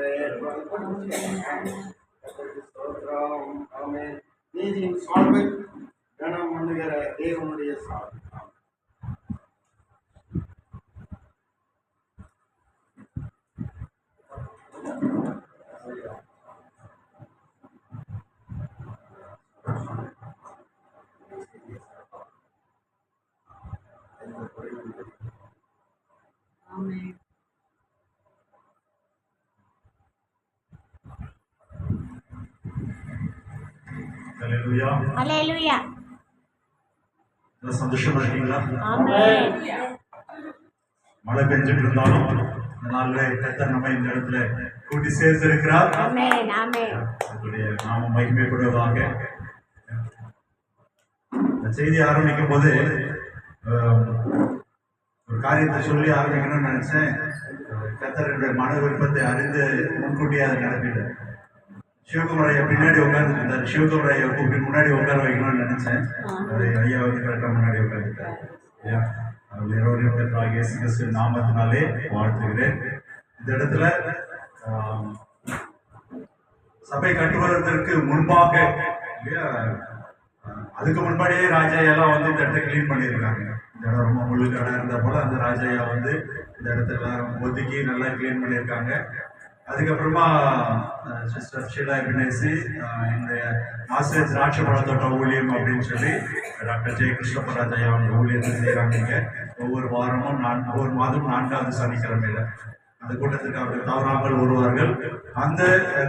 நீதியின் சால்வை கனம் பண்ணுகிற தேவனுடைய சால்வை. அல்லேலூயா. ஹalleluya. எல்லாம் சந்தோஷமா இருக்கீங்களா? ஆமென். மழை பெஞ்சிட்டு இருந்தாலும் இந்த நாள்ல கர்த்தர் நம்ம இந்த இடத்துல கூட்டி சேர்த்திருக்கிறார். ஆமென். ஆமென். அவருடைய நாமம் மகிமைப்படுவதாக. இந்த செய்தி ஆரம்பிக்கும் போது ஒரு காரியத்தை சொல்லி ஆரம்பிக்கணும்னு நினைச்சேன். கர்த்தருடைய மன விருப்பத்தை அறிந்து முன்கூட்டியே அதை நடத்திட்டேன். சிவகுமரையை பின்னாடி உட்கார்ந்து இருந்தார். சிவகுமரையை கூப்பிட்டு முன்னாடி உட்கார வைக்கணும்னு நினைச்சேன். ஐயா வந்து கரெக்டாக முன்னாடி உட்காந்துட்டார். ஐயா அவர் எல்லோரையும் கர்த்தராகிய இயேசு கிறிஸ்துவின் நாமத்தினாலே வாழ்த்துகிறேன். இந்த இடத்துல சபை கட்டுவதற்கு முன்பாக இல்லையா, அதுக்கு முன்னாடியே ராஜாயெல்லாம் வந்து இந்த இடத்த கிளீன் பண்ணியிருக்காங்க. இந்த இடம் ரொம்ப முழுக்க இடம் இருந்த போல அந்த ராஜையா வந்து இந்த இடத்துல எல்லாரும் ஒதுக்கி நல்லா கிளீன் பண்ணியிருக்காங்க. அதுக்கப்புறமா சிஸ்டர் ஷீலா எபினேசி இந்த ஆசிரியர் திராட்சை பழத்தோட்டம் ஊழியம் அப்படின்னு சொல்லி டாக்டர் ஜெய கிருஷ்ணபராஜையா அவங்க ஊழியத்தை செய்கிறாங்க. ஒவ்வொரு வாரமும் ஒவ்வொரு மாதம் 4வது சனிக்கிழமையில அந்த கூட்டத்துக்கு அவர்கள் தவறாமல் வருவார்கள். அந்த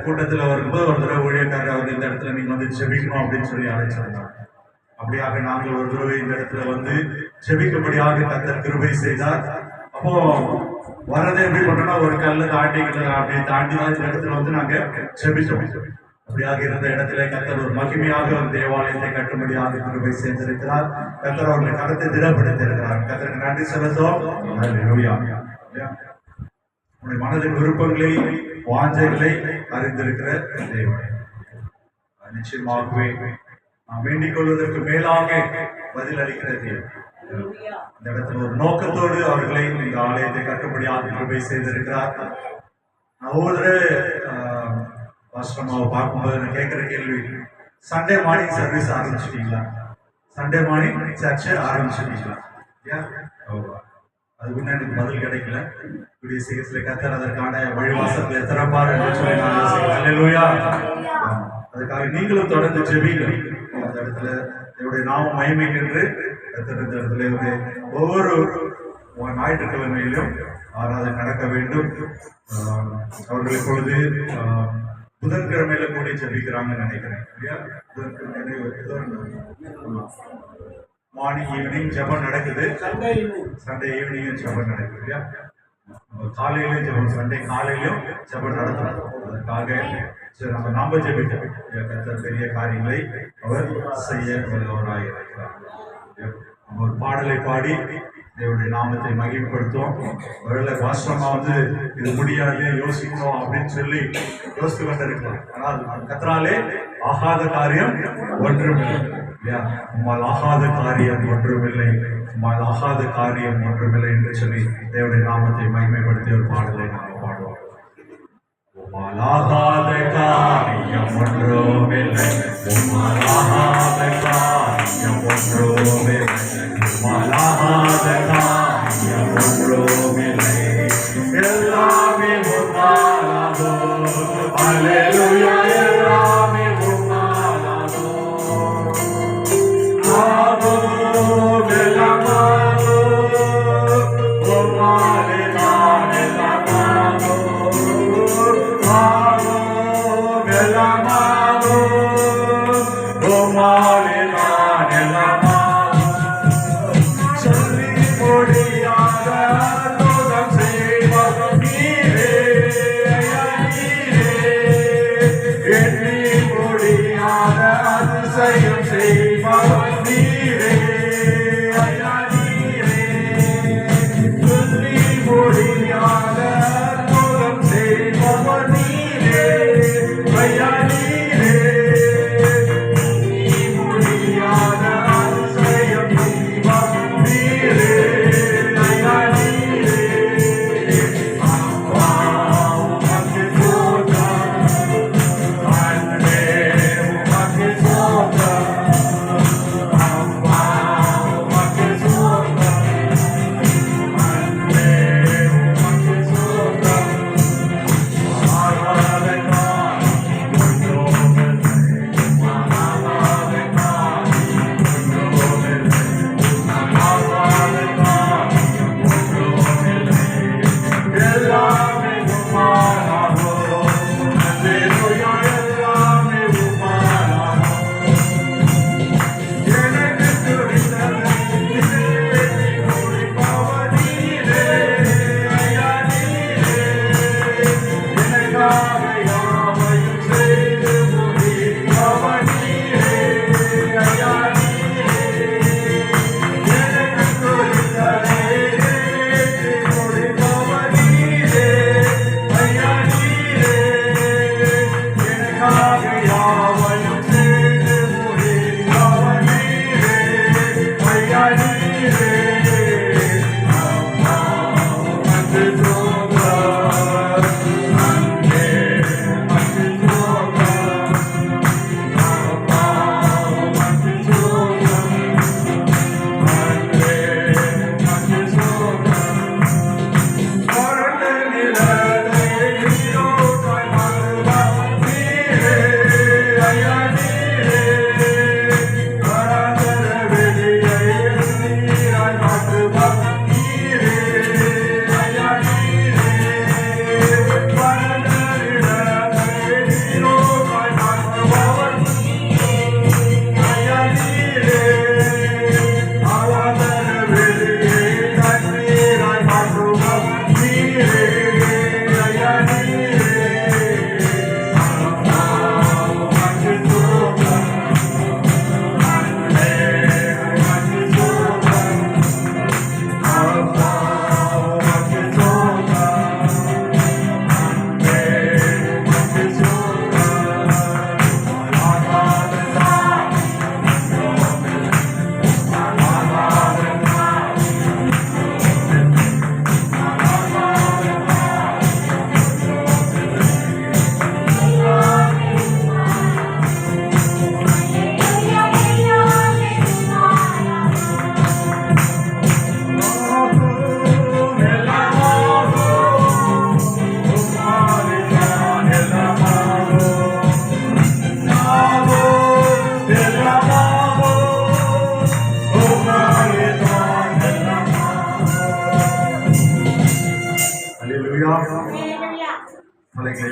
கூட்டத்தில் வரும்போது ஒரு தடவை ஊழியக்காரர் அவர் இந்த இடத்துல நீங்கள் வந்து ஜெபிக்கணும் அப்படின்னு சொல்லி அழைச்சிருந்தாங்க. அப்படியாக நாங்கள் ஒரு தடவை இந்த இடத்துல வந்து ஜெபிக்கும்படியாக கர்த்தர் கிருபை செய்தார். அப்போ வரதை எப்படி பண்ணோம்னா ஒரு கல்லு தாண்டிக்கிட்டு அப்படி தாண்டி தான் இந்த இடத்துல வந்து நாங்க ஜெபிச்சோம். அப்படியாக இருந்த இடத்துல கர்த்தர் ஒரு மகிமையாக ஒரு தேவாலயத்தை கட்டும்படியாக கிருபை செய்திருக்கிறார். கர்த்தர் அவர்களை கருத்தை திடப்படுத்தியிருக்கிறார். கர்த்தருக்கு நன்றி செலுத்தோம். உங்களுடைய மனதின் விருப்பங்களை வாஞ்சைகளை அறிந்திருக்கிற தேவன் நிச்சயமாகவே நாம் வேண்டிக் கொள்வதற்கு மேலாக பதில் அளிக்கிற தேவன். இந்த இடத்துல ஒரு நோக்கத்தோடு அவர்களை இந்த ஆலயத்தை கட்டும்படியாக கிருபை செய்திருக்கிறார். நான் ஒவ்வொரு ஆசிரமாவை பார்க்கும்போது நான் கேட்கிற கேள்வி, சண்டே மார்னிங் சர்வீஸ் ஆரம்பிச்சிட்டீங்களா? சண்டே மார்னிங் சர்ச்சை ஆரம்பிச்சிட்டீங்களா? அதுக்கு எனக்கு பதில் கிடைக்கல. கூடிய சீக்கிரத்தில் கர்த்தர் அதற்கான வழிவாசல்களை திறப்பார் என்று சொல்லி நான் யோசிக்கிறேன். அல்லேலூயா. அதுக்காக நீங்களும் தொடர்ந்து ஜெபிங்க. அந்த இடத்துல என்னுடைய நாமம் மகிமைக்கென்று கர்த்தர் இந்த இடத்துல ஒவ்வொரு ஞாயிற்றுக்கிழமையிலும் ஆராதனை நடக்க வேண்டும். அவர்கள் இப்பொழுது புதன்கிழமையில கூடி ஜெபிக்கிறாங்கன்னு நினைக்கிறேன். இல்லையா? மார்னிங் ஈவினிங் ஜெபம் நடக்குது. சண்டே ஈவினிங்கும் ஜெபம் நடக்குது. இல்லையா? காலையிலும் ஜெபம், சண்டே காலையிலும் ஜெபம் நடத்தணும். அதற்காக சரி நம்ம ஜெபிக்கிறோம். கர்த்தர் பெரிய காரியங்களை அவர் செய்ய வல்லவராக இருக்கிறார். ஒரு பாடலை பாடி தேவனுடைய நாமத்தை மகிமைப்படுத்துவோம். ஒருவேளை வாஸ்தவமா வந்து இது முடியாது யோசிக்கணும் அப்படின்னு சொல்லி யோசித்து கொண்டிருக்கலாம். ஆனால் கர்த்தராலே ஆகாத காரியம் ஒன்றுமில்லை. உம்மால் ஆகாத காரியம் ஒன்றுமில்லை, உம்மால் ஆகாத காரியம் ஒன்றுமில்லை என்று சொல்லி தேவனுடைய நாமத்தை மகிமைப்படுத்திய ஒரு பாடலை நாம் பாடுவோம். உம்மால் ஆகாத காரியம் ஒன்றுமில்லை, உம்மால் ஆகாத காரியம் ஒன்றுமில்லை, உம்மால் ஆகாத காரியம் ஒன்றுமில்லை, எல்லாமே உம்மாலாகும். அல்லேலூயா. எல்லாமே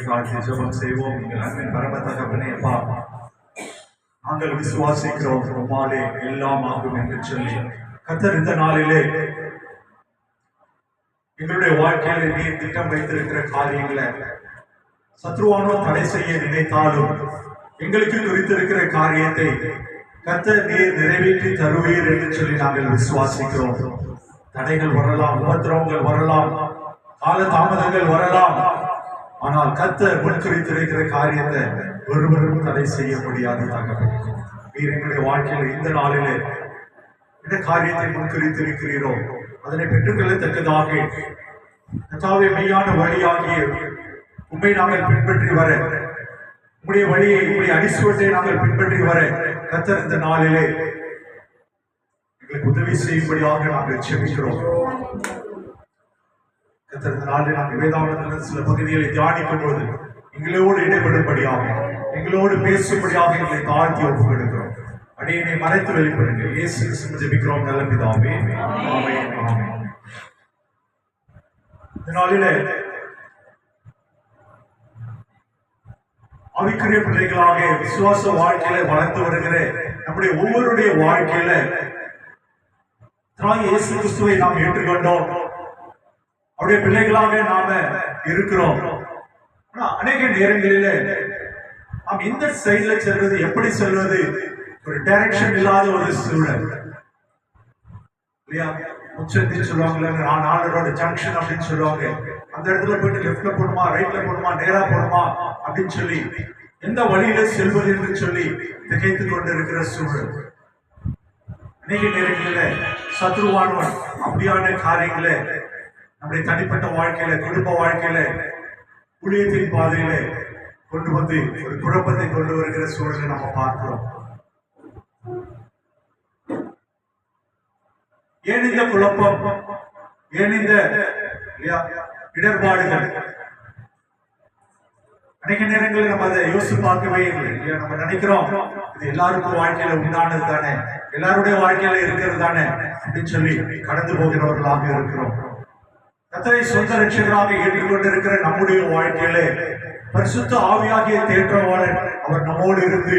தலைகளை தாழ்த்தி ஜெபம் செய்வோம். எங்கள் அன்பின் பரம தகப்பனே அப்பா, நாங்கள் விசுவாசிக்கிறோம் உம்மாலே எல்லாம் ஆகும் என்று சொல்லி கர்த்தர் இந்த நாளிலே எங்களுடைய வாழ்க்கையில நீர் திட்டம் வைத்திருக்கிற காரியங்களை சத்ருவானோ தடை செய்ய நினைத்தாலும் எங்களுக்கு குறித்திருக்கிற காரியத்தை கர்த்தர் நீர் நிறைவேற்றி தருவீர் என்று சொல்லி நாங்கள் விசுவாசிக்கிறோம். தடைகள் வரலாம், உபத்திரவங்கள் வரலாம், கால தாமதங்கள் வரலாம், ஆனால் கர்த்தர் முன்குறித்திருக்கிற காரியத்தை ஒருவரும் தடை செய்ய முடியாது. தகவல் நீர் எங்களுடைய வாழ்க்கையில் இந்த நாளிலே இந்த காரியத்தை முன்குறித்திருக்கிறீரோ அதனை பெற்றுக்கொள்ளத்தக்கதாக கர்த்தாவே மெய்யான வழியாகிய உண்மை நாங்கள் பின்பற்றி வர, உங்களுடைய வழியை, உங்களுடைய அடிசுவட்டை நாங்கள் பின்பற்றி வர கர்த்தர் இந்த நாளிலே எங்களுக்கு உதவி செய்யும்படியாக நாங்கள் செபிக்கிறோம். கர்த்தர் இந்த நாளில் நாங்கள் வேதாகமத்திலிருந்து சில பகுதிகளை தியானிக்கும் போது எங்களோடு இடைபடும்படியாக, எங்களோடு பேசும்படியாக எங்களை தாழ்த்தி ஒப்புக்கொடுக்கிறோம். அடியனை மறைத்து வெளிப்படுங்க. இயேசு கிறிஸ்துவின் ஜெபிக்கிறோம் நல்ல பிதாவே, ஆமென், ஆமென். இந்த நாளிலே ஆவிக்குரிய பிள்ளைகளாக விசுவாச வாழ்க்கையில வளர்த்து வருகிற நம்முடைய ஒவ்வொருடைய வாழ்க்கையில இயேசு கிறிஸ்துவை நாம் ஏற்றுக்கொண்டோம், அவருடைய பிள்ளைகளாக நாம இருக்கிறோம். ஆனா அநேக நேரங்களில நாம் எந்த சைட்ல செல்வது, எப்படி செல்வது, ஒரு டைரக்ஷன் இல்லாத ஒரு சூழல் இல்லையா? உச்சத்தில் சொல்லுவாங்க, நாலரோட ஜங்ஷன் அப்படின்னு சொல்லுவாங்க. அந்த இடத்துல போயிட்டு லெப்ட்ல போகணுமா, ரைட்ல போகணுமா, நேரா போகணுமா அப்படின்னு சொல்லி எந்த வழியில செல்வது என்று சொல்லி திகைத்துக் கொண்டு இருக்கிற சூழல். அநேக நேரங்களில் சத்ருவானவன் அப்படியான காரியங்களை நம்முடைய தனிப்பட்ட வாழ்க்கையில, குடும்ப வாழ்க்கையில, ஊழியத்தின் பாதையில கொண்டு வந்து ஒரு குழப்பத்தை கொண்டு வருகிற சூழலை நம்ம பார்க்கிறோம். ஏன் இந்த குழப்பம், ஏன் இந்த இடர்பாடுகள்? அநேக நேரங்களில் நம்ம அதை யோசிச்சு பார்க்கவே இல்லை. நம்ம நினைக்கிறோம் இது எல்லாருக்கும் வாழ்க்கையில உண்டானது தானே, எல்லாருடைய வாழ்க்கையில இருக்கிறது தானே அப்படின்னு சொல்லி கடந்து போகிறவர்களாக இருக்கிறோம். கர்த்தரை சொந்த ரட்சகராக ஏற்றுக்கொண்டிருக்கிற நம்முடைய வாழ்க்கையிலே பரிசுத்த ஆவியாகிய தேற்றவாளன் அவர் நம்மோடு இருந்து,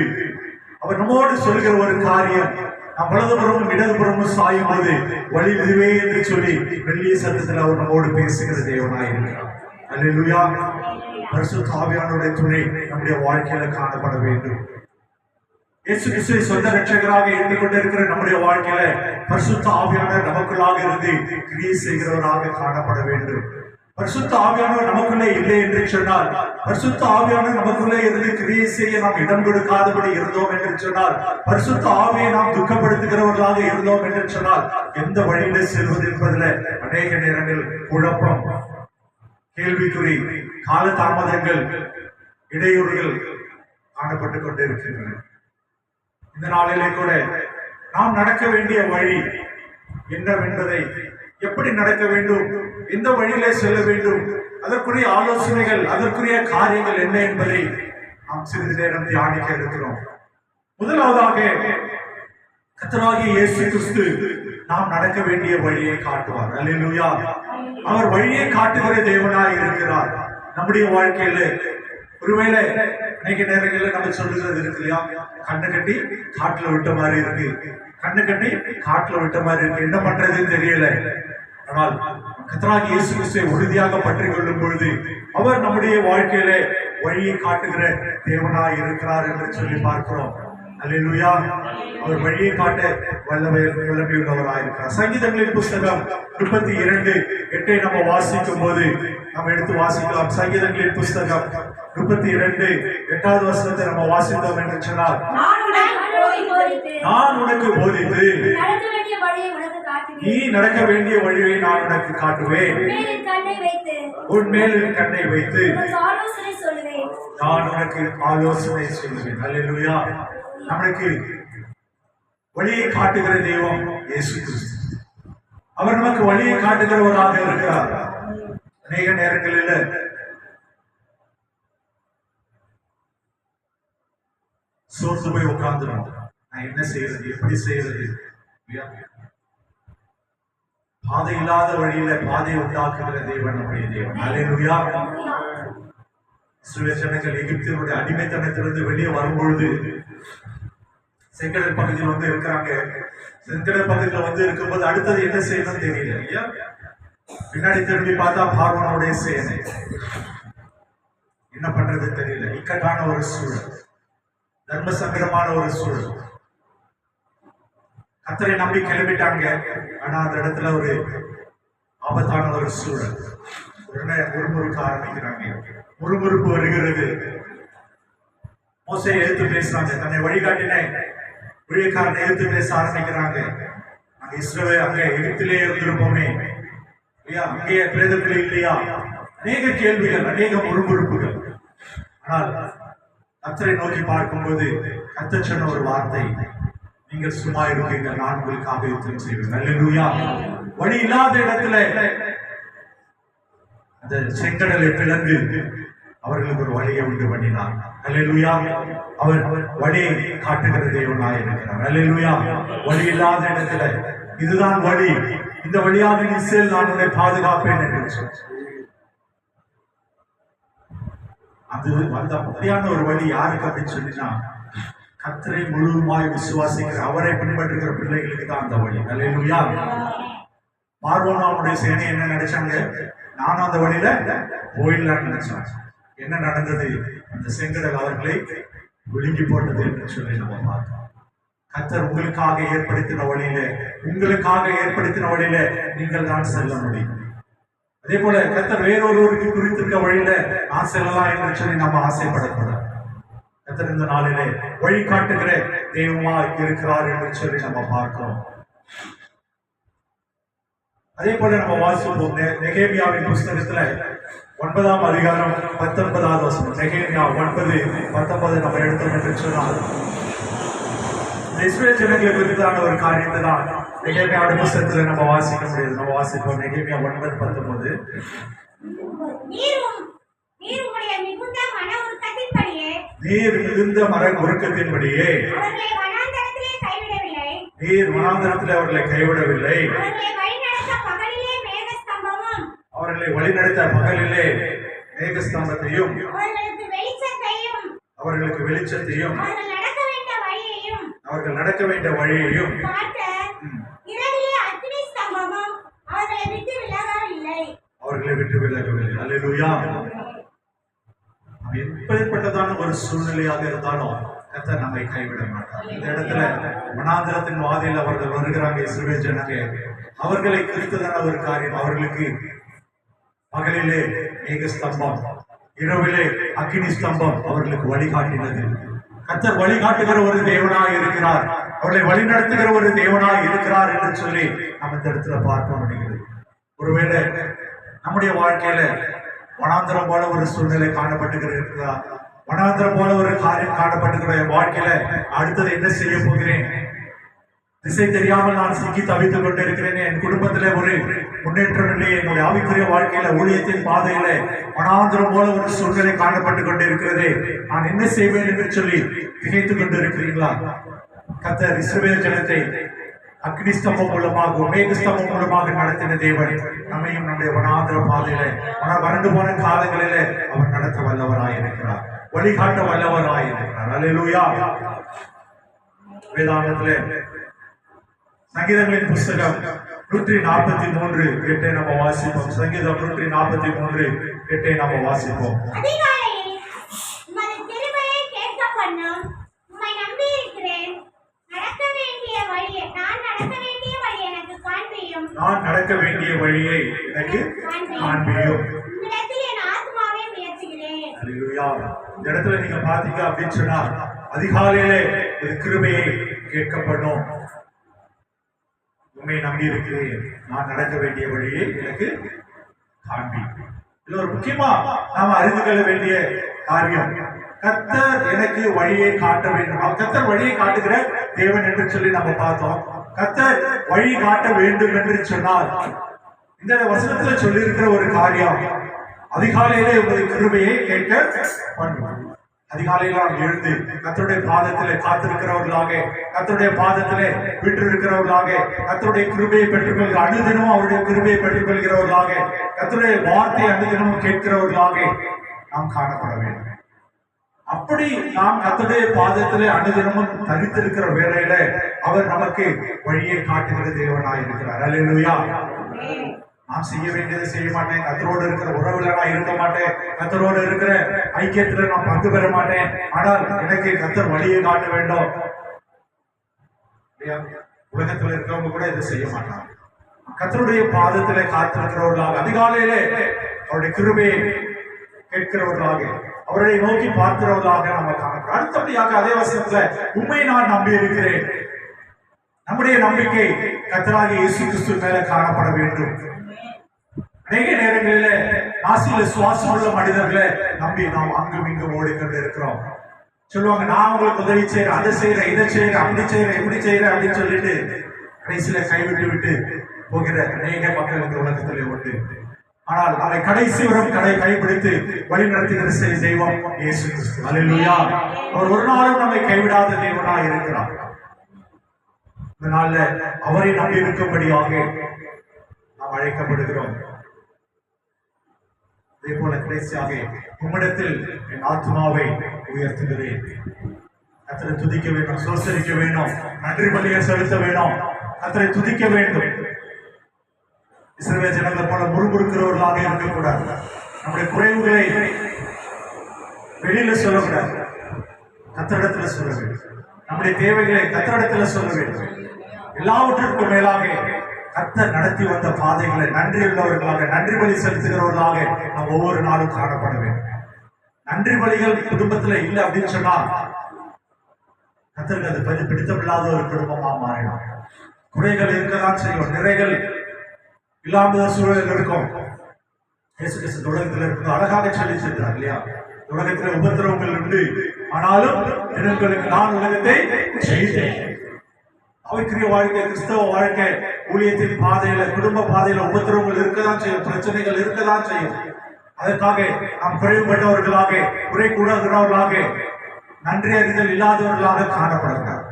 அவர் நம்மோடு சொல்கிற ஒரு காரியம், நாம் வலதுபுறமும் இடதுபுறமும் சாயும் போது வழி இதுவே என்று சொல்லி மெல்லிய சத்தத்தில் அவர் நம்மோடு பேசுகிற தேவனாய் இருக்கிறார். அல்லேலூயா. பரிசுத்த ஆவியானவருடைய துணை நம்முடைய வாழ்க்கையில காணப்பட வேண்டும். இயேசு கிறிஸ்துவை சொந்த ரட்சகராக ஏற்றுக்கொண்டிருக்கிற நம்முடைய வாழ்க்கையில பரிசுத்த ஆவியானவர் நமக்குள்ளாக இருந்து கிரியை செய்கிறவராக காணப்பட வேண்டும். பரிசுத்த ஆவியானவர் நமக்குள்ளே இல்லை என்று சொன்னால், பரிசுத்த ஆவியானவர் நமக்குள்ளே இருந்து கிரியை செய்ய நாம் இடம் கொடுக்காதபடி இருந்தோம் என்று சொன்னால், பரிசுத்த ஆவியை நாம் துக்கப்படுத்துகிறவர்களாக இருந்தோம் என்று சொன்னால், எந்த வழியில செல்வது என்பதில் அநேக நேரங்கள் குழப்பம், கேள்விக்குறி, கால தாமதங்கள், இடையூறுகள் காணப்பட்டுக் கொண்டே இருக்கின்றன. இந்த நாளிலே கூட நாம் நடக்க வேண்டிய வழி என்னவென்பதை, எப்படி நடக்க வேண்டும், எந்த வழியிலே செல்ல வேண்டும், அதற்குரிய ஆலோசனைகள், அதற்குரிய காரியங்கள் என்ன என்பதை நாம் சிறிது நேரம் தியானிக்க இருக்கிறோம். முதலாவதாக கர்த்தராகிய இயேசு கிறிஸ்து நாம் நடக்க வேண்டிய வழியை காட்டுவார். அல்லேலூயா. அவர் வழியை காட்டுகிற தேவனாய் இருக்கிறார். நம்முடைய வாழ்க்கையில ஒருவேளை அநேக நேரங்களில் நம்ம சொல்லுகிறது இருக்கு இல்லையா, கண்ணு கட்டி காட்டுல விட்ட மாதிரி இருக்கு, கண்ணு கட்டி காட்டுல விட்ட மாதிரி இருக்கு, என்ன பண்றதுன்னு தெரியல. ஆனால் கர்த்தராகிய இயேசு கிறிஸ்துவை உறுதியாக பற்றி கொள்ளும் பொழுது அவர் நம்முடைய வாழ்க்கையில வழியை காட்டுகிற தேவனாய் இருக்கிறார் என்று சொல்லி பார்க்கிறோம். அல்லேலூயா. அவர் வழியை காட்ட வல்லமையுள்ளவராய் இருக்கிறார். சங்கீதங்களின் புஸ்தகம் 32:8 நம்ம வாசிக்கும் போது நம்ம எடுத்து வாசிக்கலாம். சங்கீதங்களின் புஸ்தகம் 32:8 வசனத்தை நம்ம வாசித்தோம் என்று சொன்னால், நான் உனக்கு போதித்து நீ நடக்க வேண்டிய வழியை நான் உனக்கு காட்டுவேன், உன் மேல் கண்ணை வைத்து நான் உனக்கு ஆலோசனை சொல்லுவேன். அல்லேலூயா. நம்மளுக்கு வழியை காட்டுகிற தெய்வம் இயேசு கிறிஸ்து. அவர் நமக்கு வழியை காட்டுகிறவராக இருக்கிறார். அநேக நேரங்களில் சோர்ந்து போய் உட்கார்ந்துடும். நான் என்ன செய்யறது, எப்படி செய்யறது? பாதை இல்லாத வழியில பாதை உண்டாக்குகிற தேவன் நம்முடைய தேவன். அல்லேலூயா. இஸ்ரவேல் ஜனங்கள் எகிப்தியருடைய அடிமைத்தனத்திலிருந்து வெளியே வரும்பொழுது செங்கடல் பகுதியில் வந்து இருக்கிறாங்க. செங்கடல் பகுதியில் வந்து இருக்கும்போது அடுத்தது என்ன செய்யணும்னு தெரியல இல்லையா. பின்னாடி திரும்பி பார்த்தா பார்வோனுடைய சேனை. என்ன பண்றது தெரியல. இக்கட்டான ஒரு சூழல், தர்ம சங்கடமான ஒரு சூழல். கர்த்தரை நம்பி கிளம்பிட்டாங்க. ஆனா அந்த இடத்துல ஒரு ஆபத்தான ஒரு சூழல். உடனே முறுமுறுக்க ஆரம்பிக்கிறாங்க. முறுமுறுப்பு வருகிறது. மோசே எடுத்து பேசுறாங்க. தன்னை வழிகாட்டின ஊழியக்காரனை எடுத்து பேச ஆரம்பிக்கிறாங்க. அங்க இஸ்ரவேல் அங்கே எகிப்திலே இருந்திருப்போமே இல்லையா, அங்கே பிரேதங்களே இல்லையா, அநேக கேள்விகள், அநேக முறுமுறுப்புகள். ஆனால் கர்த்தரை நோக்கி பார்க்கும்போது கர்த்தர் சொன்ன ஒரு வார்த்தை, நீங்கள் சும்மா இருப்பீங்க, நான் உங்களுக்காக யுத்தம் செய்வேன். அல்லேலூயா. வழி இல்லாத இடத்துல அந்த செங்கடலை பிளந்து அவர்களுக்கு ஒரு வழியை உண்டு பண்ணினார். அல்லேலூயா. அவர் வழியை காட்டுகிற தேவனாய் இருக்கிறார். அல்லேலூயா. வழி இல்லாத இடத்துல இதுதான் வழி, இந்த வழியாக இஸ்ரவேல் நான் உன்னை பாதுகாப்பேன் என்று சொன்னார். அது அந்த அப்படியான ஒரு வழி யாருக்கு அப்படின்னு சொன்னா, கர்த்தரை முழுவதுமாய் விசுவாசிக்கிற அவரை பின்பற்றுகிற பிள்ளைகளுக்கு தான் அந்த வழி. அல்லேலூயா. பார்வோனுடைய சேனை என்ன நினைச்சாங்க, நானும் அந்த வழியில போயிடலான்னு நினைச்சாங்க. என்ன நடந்தது? அந்த செங்கடல் அவர்களை விழுங்கி போட்டது என்று சொல்லி நம்ம பார்த்தோம். கர்த்தர் உங்களுக்காக ஏற்படுத்தின வழியில, உங்களுக்காக ஏற்படுத்தின வழியில நீங்கள் தான் செல்ல முடியும். அதே போல கர்த்தர் வேறொருவருக்கு குறித்திருக்க வழியில நான் செல்லலாம் என்று சொல்லி நம்ம ஆசைப்படக்கூடாது. கர்த்தர் இந்த நாளிலே வழிகாட்டுகிற தெய்வமா இருக்கிறார் என்று சொல்லி நம்ம பார்க்கிறோம். அதே போல நம்ம வாசிப்போம் நெகேமியாவின் புஸ்தகத்துல 9ஆம் அதிகாரம் 19வது வசனம். நெகேமியா 9:19 நம்ம எடுத்தோம் என்று சொன்னால், இஸ்ரவேல் ஜனங்களை குறித்தான ஒரு காரியத்தை தான் நெகேமியாவுடைய புஸ்தகத்துல நம்ம வாசிக்க முடியாது. நம்ம வாசிப்போம் நெகேமியா 9:19. நீர் மிகுந்த மன உருக்கத்தின்படியே நீர் வனாந்தரத்திலே அவர்களை கைவிடவில்லை. அவர்களை வழிநடத்த பகலிலே மேகஸ்தம்பத்தையும் அவர்களுக்கு வெளிச்சத்தையும் அவர்கள் நடக்க வேண்டிய வழியையும் அவர்களை விட்டு விலகவில்லை. அல்லேலூயா. எப்படிப்பட்டதான ஒரு சூழ்நிலையாக இருந்தாலும் கர்த்தர் நம்மை கைவிட மாட்டார். இந்த இடத்துல வனாந்தரத்தின் வாதையில் அவர்கள் வருகிறாங்க இஸ்ரவேல் ஜனங்க. அவர்களை குறித்ததான ஒரு காரியம், அவர்களுக்கு பகலிலே மேகஸ்தம்பம், இரவிலே அக்கினி ஸ்தம்பம் அவர்களுக்கு வழிகாட்டினது. கர்த்தர் வழிகாட்டுகிற ஒரு தேவனாய் இருக்கிறார், அவர்களை வழிநடத்துகிற ஒரு தேவனாய் இருக்கிறார் என்று சொல்லி நம்ம இந்த இடத்துல பார்க்க முடிகிறது. ஒருவேளை நம்முடைய வாழ்க்கையில வனாந்தரம் போல ஒரு சூழ்நிலை காணப்பட்டுகிறதா, வனாந்தரம் போல ஒரு காரியம் காணப்பட்டுகிற வாழ்க்கையில அடுத்தது என்ன செய்ய போகிறேன், திசை தெரியாமல் நான் சிக்கி தவித்துக் கொண்டிருக்கிறேன், என் குடும்பத்திலே ஒரு முன்னேற்றம் இல்லையே, என்னுடைய ஆவிக்குரிய வாழ்க்கையில ஊழியத்தின் பாதையில வனாந்தரம் போல ஒரு சூழ்நிலை காணப்பட்டுக் கொண்டிருக்கிறது, நான் என்ன செய்வேன் என்று சொல்லி திகைத்துக் கொண்டிருக்கிறீர்களா? கர்த்தர் இஸ்ரவேல் ஜனத்தை அக்னி ஸ்தம்பம் மூலமாக மேகஸ்தம்பம் மூலமாக நடத்தின தேவன் நம்மையும் நம்முடைய வனாந்தர பாதையில வறண்டு போன காலங்களில அவர் நடத்த வல்லவராய் இருக்கிறார், வழிகாட்ட வல்லவராய் இருக்கிறார். அல்லேலூயா. வேதாகமத்திலே சங்கீதங்களின் புஸ்தகம் 143:8 நம்ம வாசிப்போம். சங்கீதம் 143:8 நம்ம வாசிப்போம். நான் நடக்க வேண்டிய வழியை எனக்கு காண்பியும். இந்த இடத்துல நீங்க பாத்தீங்க அப்படின்னு சொன்னா அதிகாலையிலே ஒரு கிருபையை கேட்கப்படும். உண்மையை நம்பி இருக்கிறேன், நான் நடக்க வேண்டிய வழியை எனக்கு காண்பி. இதுல ஒரு முக்கியமா நாம அறிந்து கொள்ள வேண்டிய காரியம், கர்த்தர் எனக்கு வழியை காட்ட வேண்டும். கர்த்தர் வழியை காட்டுகிற தேவன் என்று சொல்லி நம்ம பார்த்தோம். கர்த்தர் வழி காட்ட வேண்டும் என்று சொன்னால் இந்த வசனத்துல சொல்லி இருக்கிற ஒரு காரியம், அதிகாலையிலே உங்களுடைய கிருபையை கேட்க பண்ணுவோம். அதிகாலையில் நாம் எழுந்து கர்த்தருடைய பாதத்திலே காத்திருக்கிறவர்களாக, கர்த்தருடைய பாதத்திலே விட்டிருக்கிறவர்களாக, கர்த்தருடைய கிருபையை பெற்றுக்கொள்கிற அனுதினமும் அவருடைய கிருபையை பெற்றுக்கொள்கிறவர்களாக, கர்த்தருடைய வார்த்தையை அனுதினமும் கேட்கிறவர்களாக நாம் காணப்பட வேண்டும். அப்படி நாம் கர்த்தருடைய பாதத்திலே அனுதினமும் தரித்திருக்கிற வேளையில அவர் நமக்கு வழியை காட்டுகிற தேவனாய் இருக்கிறார். அல்லேலூயா. நான் செய்ய வேண்டியதை செய்ய மாட்டேன், கர்த்தரோடு இருக்கிற உறவுல நான் இருக்க மாட்டேன், கர்த்தரோடு இருக்கிற ஐக்கியத்துல நான் பங்கு பெற மாட்டேன், ஆனால் எனக்கு கர்த்தர் வழியை காட்ட வேண்டும். உலகத்துல இருக்கவங்க கூட இதை செய்ய மாட்டாங்க. கர்த்தருடைய பாதத்திலே காத்திருக்கிறவர்களாக, அதிகாலையிலே அவருடைய கிருபையை கேட்கிறவர்களாக, அவரை நோக்கி பார்க்கிறவர்களாக நம்ம காணப்படுறோம். அடுத்தபடியாக அதே வசனத்துல உண்மை நான் நம்பி இருக்கிறேன். நம்முடைய நம்பிக்கை கர்த்தராகிய இயேசு கிறிஸ்து மேல காணப்பட வேண்டும். அநேக நேரங்களில நாசியில சுவாசம் உள்ள மனிதர்களை நம்பி நாம் அங்கும் இங்கும் ஓடிக்கொண்டு இருக்கிறோம். சொல்லுவாங்க, நான் உங்களுக்கு உதவி செய்யறேன், அதை செய்யறேன், இதை செய்யறேன், அப்படி செய்யறேன், இப்படி செய்யறேன் அப்படின்னு சொல்லிட்டு கடைசியில கைவிட்டு விட்டு போகிற அநேக மக்கள் இந்த உலகத்திலே உண்டு. ஆனால் அதை கடைசி வரும் கைப்பிடித்து வழி நடத்துகிற தெய்வம் இயேசு கிறிஸ்து. அல்லேலூயா. அவர் ஒரு நாளும் நம்மை கைவிடாத தேவனாய் இருக்கிறார். இந்த நாள்ல அவரை நம்பி இருக்கும்படியாக நாம் அழைக்கப்படுகிறோம். அதே போல கடைசியாக உம்மிடத்தில் என் ஆத்மாவை உயர்த்துகிறேன். கர்த்தரை துதிக்க வேண்டும், சோசரிக்க வேண்டும், நன்றி பலியை செலுத்த வேண்டும், கர்த்தரை துதிக்க வேண்டும். இஸ்ரவேல் ஜனங்களை போல முறுமுறுக்கிறவர்களாக இருக்கக்கூடாது. நம்முடைய குறைவுகளை வெளியில சொல்லக்கூடாது, கர்த்தரிடத்துல சொல்ல வேண்டும். நம்முடைய தேவைகளை கர்த்தரிடத்துல சொல்ல வேண்டும். எல்லாவற்றிற்கும் மேலாக கர்த்தர் நடத்தி வந்த பாதைகளை நன்றி உள்ளவர்களாக, நன்றி பலி செலுத்துகிறவர்களாக நாம் ஒவ்வொரு நாளும் காணப்பட வேண்டும். நன்றி பலிகள் குடும்பத்துல இல்லை அப்படின்னு சொன்னா கர்த்தருக்கு அது பிடித்தமில்லாத ஒரு குடும்பமா மாறிடும். குறைகள் இருக்கதான் செய்யும், நிறைகள் இல்லாத சூழல் இருக்கும். இயேசு கிறிஸ்து உலகத்தில் இருக்கும் அழகாக சொல்லி சென்றார் இல்லையா? உலகத்தில் உபத்திரவங்கள் உண்டு, ஆனாலும் எனக்கு நான் உலகத்தை ஜெயித்தேன். அவைக்குரிய வாழ்க்கை, கிறிஸ்தவ வாழ்க்கை, ஊழியத்தின் பாதையில, குடும்ப பாதையில உபத்திரவங்கள் இருக்கதான் செய்யும், பிரச்சனைகள் இருக்கதான் செய்யும். அதற்காக நாம் குறைவுபட்டவர்களாக, குறை கூடாதவர்களாக, நன்றி அறிதல் இல்லாதவர்களாக காணப்படுகிறார்.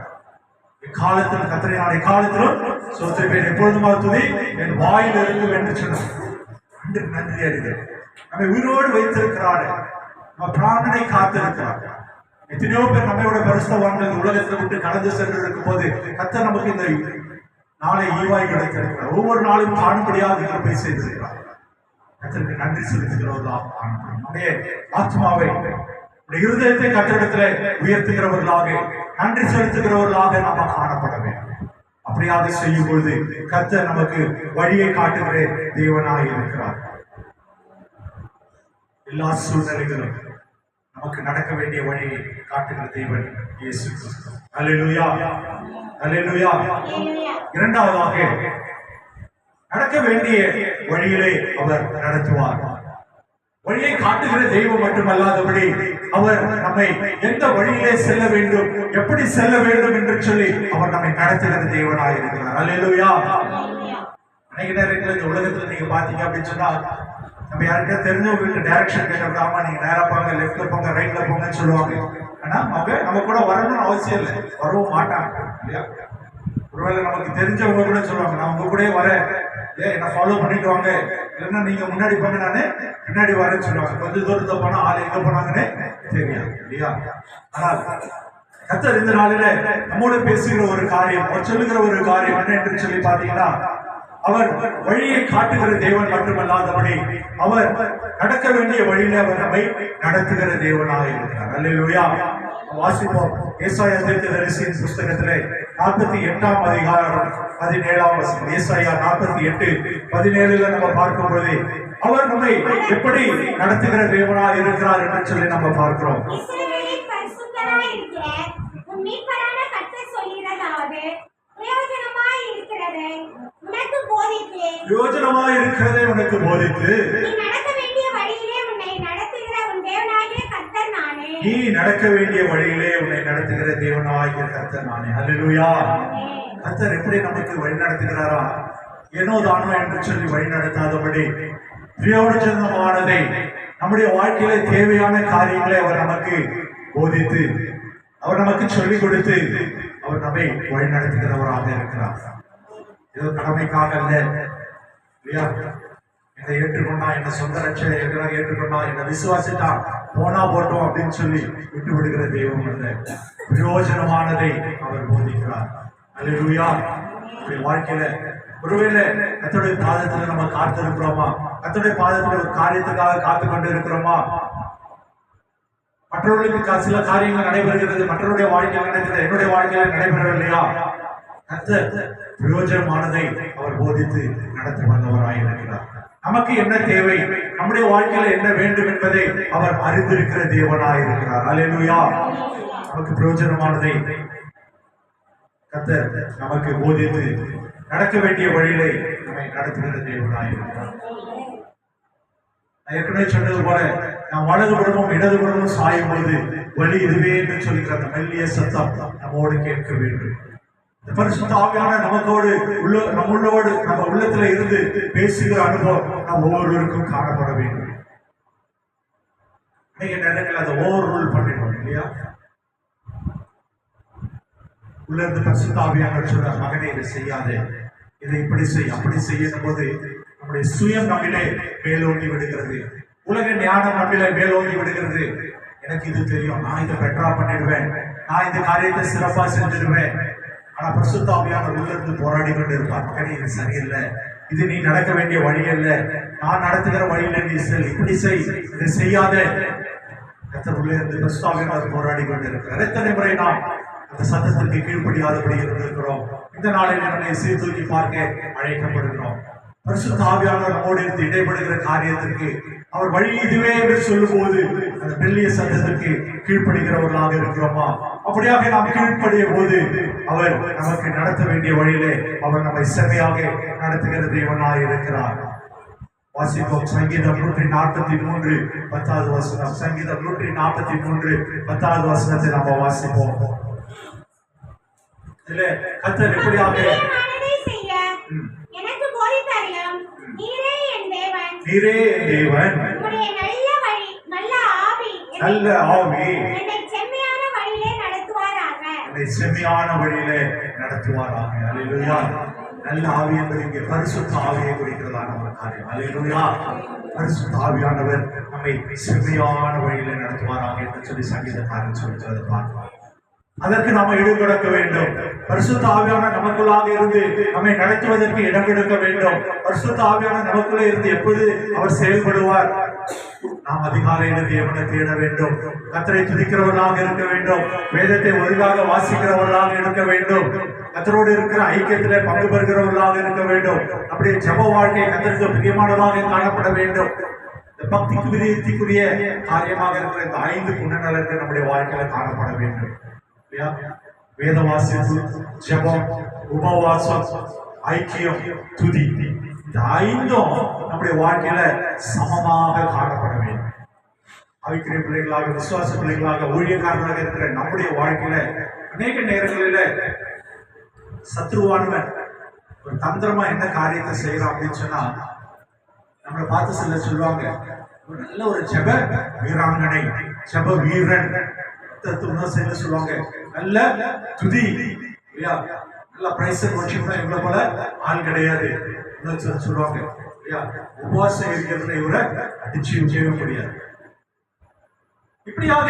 இக்காலத்தில் கர்த்தரை நான் எக்காலத்திலும் சோத்திரிப்பேன், எப்பொழுதும் துதி என் வாயில் இருக்கும் என்று சொன்னார். நன்றி அறிதல் நம்மை உயிரோடு வைத்திருக்கிறார், நம்ம பிராணனை காத்திருக்கிறார். எத்தனையோ பேர் நம்மையோட பரிசுத்தவான்கள் உலகத்தை விட்டு கடந்து சென்று இருக்கும் போது கர்த்தர் நமக்கு இந்த நாளை ஈவாய் கிடைத்திருக்கிறார். ஒவ்வொரு நாளும் காணும்படியாக கிருபை செய்திருக்கிறார். கர்த்தருக்கு நன்றி செலுத்துகிறவர்களாக காணப்படும். நம்முடைய ஆத்மாவை, இருதயத்தை கர்த்தரிடத்திலே உயர்த்துகிறவர்களாக, நன்றி செலுத்துகிறவர்களாக நாம காணப்பட வேண்டும். அப்படியாக செய்யும் பொழுது கர்த்தர் நமக்கு வழியை காட்டுகிற தேவனாக இருக்கிறார். எல்லா சூழ்நிலைகளும் நமக்கு நடக்க வேண்டிய வழியை காட்டுகிற தேவன் இயேசு கிறிஸ்து. அல்லேலூயா, அல்லேலூயா. இரண்டாவதாக நடக்க வேண்டிய வழியிலே அவர் நடத்துவார். வழியை காட்டுகிற தெய்வம் மட்டுமல்லாதபடி அவர் நம்மை எந்த வழியிலே செல்ல வேண்டும், எப்படி செல்ல வேண்டும் என்று சொல்லி அவர் நம்மை நடத்துகிற தேவனாக இருக்கிறார். அல்லேலூயா. அநேக நேரங்களில் இந்த உலகத்துல நீங்க பாத்தீங்க அப்படின்னு சொன்னா நம்ம யாருக்கா தெரிஞ்சவங்களுக்கு டைரக்ஷன் கேட்டோம்னா நீங்க நேரா போங்க, லெஃப்ட்ல போங்க, ரைட்ல போங்கன்னு சொல்லுவாங்க. ஆனா அவங்க நம்ம கூட வரணும்னு அவசியம் இல்லை, வரவும் மாட்டாங்க இல்லையா? ஒருவேளை நமக்கு தெரிஞ்சவங்க கூட சொல்லுவாங்க, நான் உங்க கூட வரேன், என்ன ஃபாலோ பண்ணிட்டு வாங்க, இல்லைன்னா நீங்க முன்னாடி போங்க, நானு பின்னாடி வரேன்னு சொல்லுவாங்க. கொஞ்சம் தூரத்தை போனா ஆள் எங்க போனாங்கன்னு தெரியாது இல்லையா? ஆனால் கர்த்தர் இந்த நாளில நம்மோட பேசுகிற ஒரு காரியம், அவர் சொல்லுகிற ஒரு காரியம் என்ன என்று சொல்லி பாத்தீங்கன்னா, அவர் வழியை காட்டுகிற தேவன் மட்டுமல்லாதபடி அவர் நடக்க வேண்டிய வழியில அவர் நம்மை நடத்துகிற தேவனாக இருக்கிறார். அல்லேலூயா. வாசிப்போம். ஏசாயா தீர்க்கதரிசியின் புஸ்தகத்திலே 48ஆம் அதிகாரம் 17ஆம் வசனம். ஏசாயா 48:17 நம்ம பார்க்கும்போது அவர் நம்மை எப்படி நடத்துகிற தேவனாக இருக்கிறார் என்று சொல்லி நம்ம பார்க்கிறோம். பிரயோஜனமாய் இருக்கிறதை உனக்கு போதித்து நீ நடக்க வேண்டிய வழியிலே உன்னை நடத்துகிற கர்த்தர் நானே. அல்லேலூயா. கர்த்தர் எப்படி நமக்கு வழி நடத்துகிறாரா? ஏனோ தானோ என்று சொல்லி வழி நடத்தாதபடி பிரயோஜனமானதை, நம்முடைய வாழ்க்கையில தேவையான காரியங்களை அவர் நமக்கு போதித்து, அவர் நமக்கு சொல்லிக் கொடுத்து, அவர் நம்மை வழி நடத்துகிறவராக இருக்கிறார். ஏதோ கடமைக்காக அல்ல இல்லையா? என்னை ஏற்றுக்கொண்டா, என்ன சொந்த ரட்சகராக ஏற்றுக்கொண்டா, என்னை விசுவாசித்தா, போனா போட்டோம் அப்படின்னு சொல்லி விட்டு விடுகிற தெய்வம் அல்ல. பிரயோஜனமானதை அவர் போதிக்கிறார். அல்லேலூயா. நம்முடைய வாழ்க்கையில ஒருவேளை கர்த்தருடைய பாதத்துல நம்ம காத்திருக்கிறோமா? கர்த்தருடைய பாதத்துல ஒரு காரியத்துக்காக காத்து கொண்டு இருக்கிறோமா? மற்றவர்களுக்கு சில காரியங்கள் நடைபெறுகிறது, மற்றவருடைய வாழ்க்கையில் நடக்கிறது, என்னுடைய வாழ்க்கையில் நடைபெறவில்லையா? கர்த்தர் பிரயோஜனமானதை அவர் போதித்து நடத்தி வந்தவராயிருக்கிறார். நமக்கு என்ன தேவை, நம்முடைய வாழ்க்கையில என்ன வேண்டும் என்பதை அவர் அறிந்திருக்கிற தேவனாயிருக்கிறார். அல்லேலூயா. நமக்கு பிரயோஜனமானதை கர்த்தர் நமக்கு போதித்து நடக்க வேண்டிய வழியிலே நம்மை நடத்துகிற தேவனாயிருக்கிறார். ஏற்கனவே சொன்னது போல நாம் வலதுபுறமும் இடதுபுறமும் சாயும் பொழுது வழி இதுவே என்று சொல்கிற அந்த மெல்லிய சத்தம் நம்மோடு கேட்க வேண்டும். பரிசுத்த ஆவியானவர் நமக்கோடு நம்மளோடு நம்ம உள்ளத்துல இருந்து பேசுகிற அனுபவம் நம் ஒவ்வொருவருக்கும் காணப்பட வேண்டும். அநேக நேரங்கள் அதை ஓவர் ரூல் பண்ணிடுவோம் இல்லையா? உள்ள இருந்து பரிசுத்த ஆவியானவர் சொல்ற, மகனை இதை செய்யாதே, இதை இப்படி செய், அப்படி செய்யும் போது நம்முடைய சுயம் நம்மிலே மேலோங்கி விடுகிறது. உலக ஞானம் நம்மிலே மேலோங்கி விடுகிறது. எனக்கு இது தெரியும், நான் இதை பெட்டரா பண்ணிடுவேன், நான் இந்த காரியத்தை சிறப்பா செஞ்சிடுவேன். ஆனா பரிசுத்த ஆவியானவர் உள்ள இருந்து போராடி கொண்டு இருப்பார். மகனே இது சரியில்லை, இது நீ நடக்க வேண்டிய வழி அல்ல, நான் நடத்துகிற வழியில நீ செல், இப்படி செய், இதை செய்யாத. கர்த்தர் உள்ளே இருந்து பரிசுத்த ஆவியானவர் போராடி கொண்டு இருக்கிறார். எத்தனை முறை நாம் அந்த சத்தத்திற்கு கீழ்ப்படியாதபடி இருந்திருக்கிறோம். இந்த நாளில் நம்மை சீர்தூக்கி பார்க்க அழைக்கப்படுகிறோம். பரிசுத்த ஆவியானவர் நம்மோடு இருந்து இடைப்படுகிற காரியத்திற்கு அவர் வழி இதுவே என்று சொல்லும் போது அந்த மெல்லிய சத்தத்திற்கு கீழ்ப்படுகிறவர்களாக இருக்கிறோமா? அப்படியாக நாம் கீழ்ப்படிய போது அவர் நமக்கு நடத்த வேண்டிய வழியிலே அவர் நம்மை செம்மையாக நடத்துகிற தேவனாய் இருக்கிறார். வாசிப்போம். சங்கீதம் 143 10வது வசனம். சங்கீதம் 143 10வது வசனத்தை நம்ம வாசிப்போம். இல்ல கர்த்தர் எப்படியாக எனக்கு போதித்தருளும். நீரே என் தேவன், நீரே என் தேவன், உம்முடைய நல்ல ஆவி என்னை செம்மையான வழியிலே நடத்துவாராக, என்னை செம்மையான வழியிலே நடத்துவாராக. அல்லேலூயா. நல்ல ஆவி என்பது இங்கே பரிசுத்த ஆவியை குறிக்கிறதான ஒரு காரியம். அல்லேலூயா. பரிசுத்த ஆவியானவர் நம்மை செம்மையான வழியிலே நடத்துவாராக என்று சொல்லி சங்கீதக்காரன் சொல்கிறதை பார்க்கலாம். அதற்கு நாம இடம் கொடுக்க வேண்டும். பரிசுத்த ஆவியானவர் நமக்குள்ளாக இருந்து நம்மை நடத்துவதற்கு இடம் கொடுக்க வேண்டும். பரிசுத்த ஆவியானவர் நமக்குள்ளே இருந்து எப்போது அவர் செயல்படுவார்? நாம் அதிகாலையில தேவனை தேட வேண்டும். கர்த்தரை துதிக்கிறவர்களாக இருக்க வேண்டும். வேதத்தை ஒழுங்காக வாசிக்கிறவர்களாக இருக்க வேண்டும். கர்த்தரோடு இருக்கிற ஐக்கியத்திலே பங்கு பெறுகிறவர்களாக இருக்க வேண்டும். அப்படியே ஜெப வாழ்க்கை கர்த்தருக்கு பிரியமானதாக காணப்பட வேண்டும். இந்த பக்திக்கு விருத்திக்குரிய காரியமாக இருக்கிற இந்த 5 குணநலன்கள் நம்முடைய வாழ்க்கையில காணப்பட வேண்டும். வேத வாசிப்பு, ஜெபம், உபவாசம், ஐக்கியம், துதி, இந்த 5ம் நம்முடைய வாழ்க்கையில சமமாக காணப்பட வேண்டும். ஆவிக்குரிய பிள்ளைகளாக, விசுவாச பிள்ளைகளாக, ஊழியக்காரர்களாக இருக்கிற நம்முடைய வாழ்க்கையில அநேக நேரங்களில சத்ருவானவன் ஒரு தந்திரமா என்ன காரியத்தை செய்யறான் அப்படின்னு சொன்னா, நம்மளை பார்த்து சில சொல்லுவாங்க, ஒரு நல்ல ஒரு ஜெப வீராங்கனை, ஜெப வீரன் சொல்லுவாங்க, நல்ல துதி, நல்ல பிரைஸ் இவ்வளவு போல ஆள் கிடையாது சொல்லுவாங்க. உபவாசம் இருக்கிறதுல இவரை அடிச்சு செய்ய முடியாது. இப்படியாக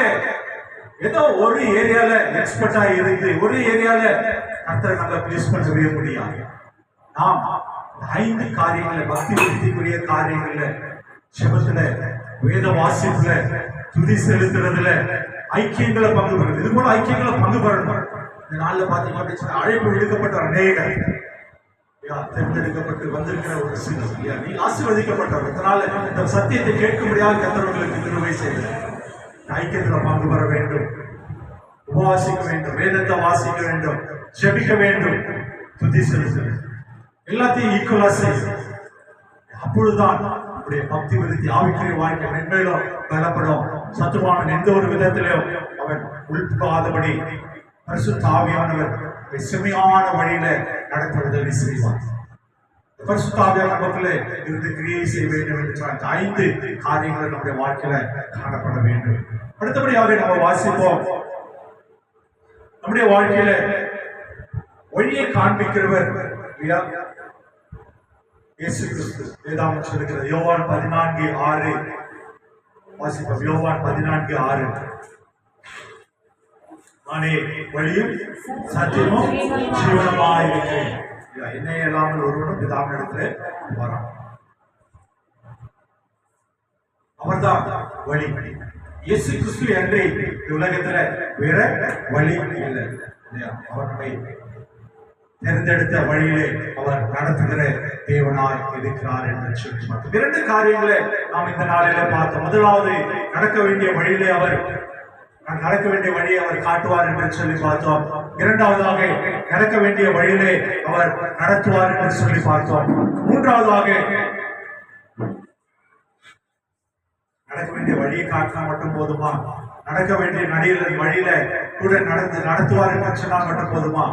ஏதோ ஒரு ஏரியால எக்ஸ்பர்ட்டா இருந்து ஒரு ஏரியால கர்த்தரை நல்லா பிளேஸ் பண்ணவே முடியாது. நாம் 5 காரியங்கள, பக்தி விருத்திக்குரிய காரியங்கள்ல, ஜெபத்துல, வேத வாசிப்புல, துதி செலுத்துறதுல, ஐக்கியங்களை பங்கு பெறும். இது போல ஐக்கியங்களை பங்கு பெறணும். இந்த நாள்ல பாத்தீங்க அப்படின்னு அழைப்பு விடுக்கப்பட்ட அநேகர் தேர்ந்தெடுக்கப்பட்டு வந்திருக்கிற ஒரு சிலர், நீ ஆசீர்வதிக்கப்பட்டவர். இதனால இந்த சத்தியத்தை கேட்கும்படியாக கர்த்தர்களுக்கு கிருபை செய்து ஐக்கியத்துல பங்கு பெற வேண்டும், உபவாசிக்க வேண்டும், வேதத்தை வாசிக்க வேண்டும், ஜெபிக்க வேண்டும், துதி செலுத்த எல்லாத்தையும் ஈக்குவலா செய்யும். அப்பொழுதுதான் நம்முடைய பக்தி விருத்தி ஆவிக்குரிய வாழ்க்கை மென்மேலும் பலப்படும். சத்துருவானன் எந்த ஒரு விதத்திலும் அவன் உள்புகாதபடி பரிசுத்த ஆவியானவர் செம்மையான வழியில நடத்த உதவி செய்வார். பரிசுத்த ஆவியானவர் நமக்குள்ளே இருந்து கிரியை செய்ய வேண்டும் என்று சொன்ன 5 காரியங்கள் நம்முடைய வாழ்க்கையில காணப்பட வேண்டும். அடுத்தபடியாக நம்ம வாசிப்போம். நம்முடைய வாழ்க்கையில வழியை காண்பிக்கிறவர் இயேசு கிறிஸ்து வேதாகம் சொல்லுகிறது. யோவான் 14:6 வாசிப்போம். யோவான் 14:6. நானே வழியும் சத்தியமும் ஜீவனுமாய் இருக்கிறேன். என்னை இல்லாமல் ஒருவனும் பிதாவினிடத்திலே வரான். அவர்தான் வழி. இயேசு கிறிஸ்து என்று உலகத்துல வேற வழி இல்லை. அவர் நம்மை தேர்ந்தெடுத்த வழியிலே அவர் நடத்துகிற தேவனாய் இருக்கிறார் என்று சொல்லி பார்த்தோம். 2 காரியங்களை நாம் இந்த நாளிலே பார்த்தோம். முதலாவது, நடக்க வேண்டிய வழியிலே அவர் நடக்க வேண்டிய வழியை அவர் காட்டுவார் என்று சொல்லி பார்த்தோம். இரண்டாவதாக, நடக்க வேண்டிய வழியிலே அவர் நடத்துவார் என்று சொல்லி பார்த்தோம். மூன்றாவதாக, நடக்க வேண்டிய வழியை காட்டினா மட்டும் போதுமா? நடக்க வேண்டிய வழியில கூட நடத்துவார் என்று சொன்னால் மட்டும் போதுமா?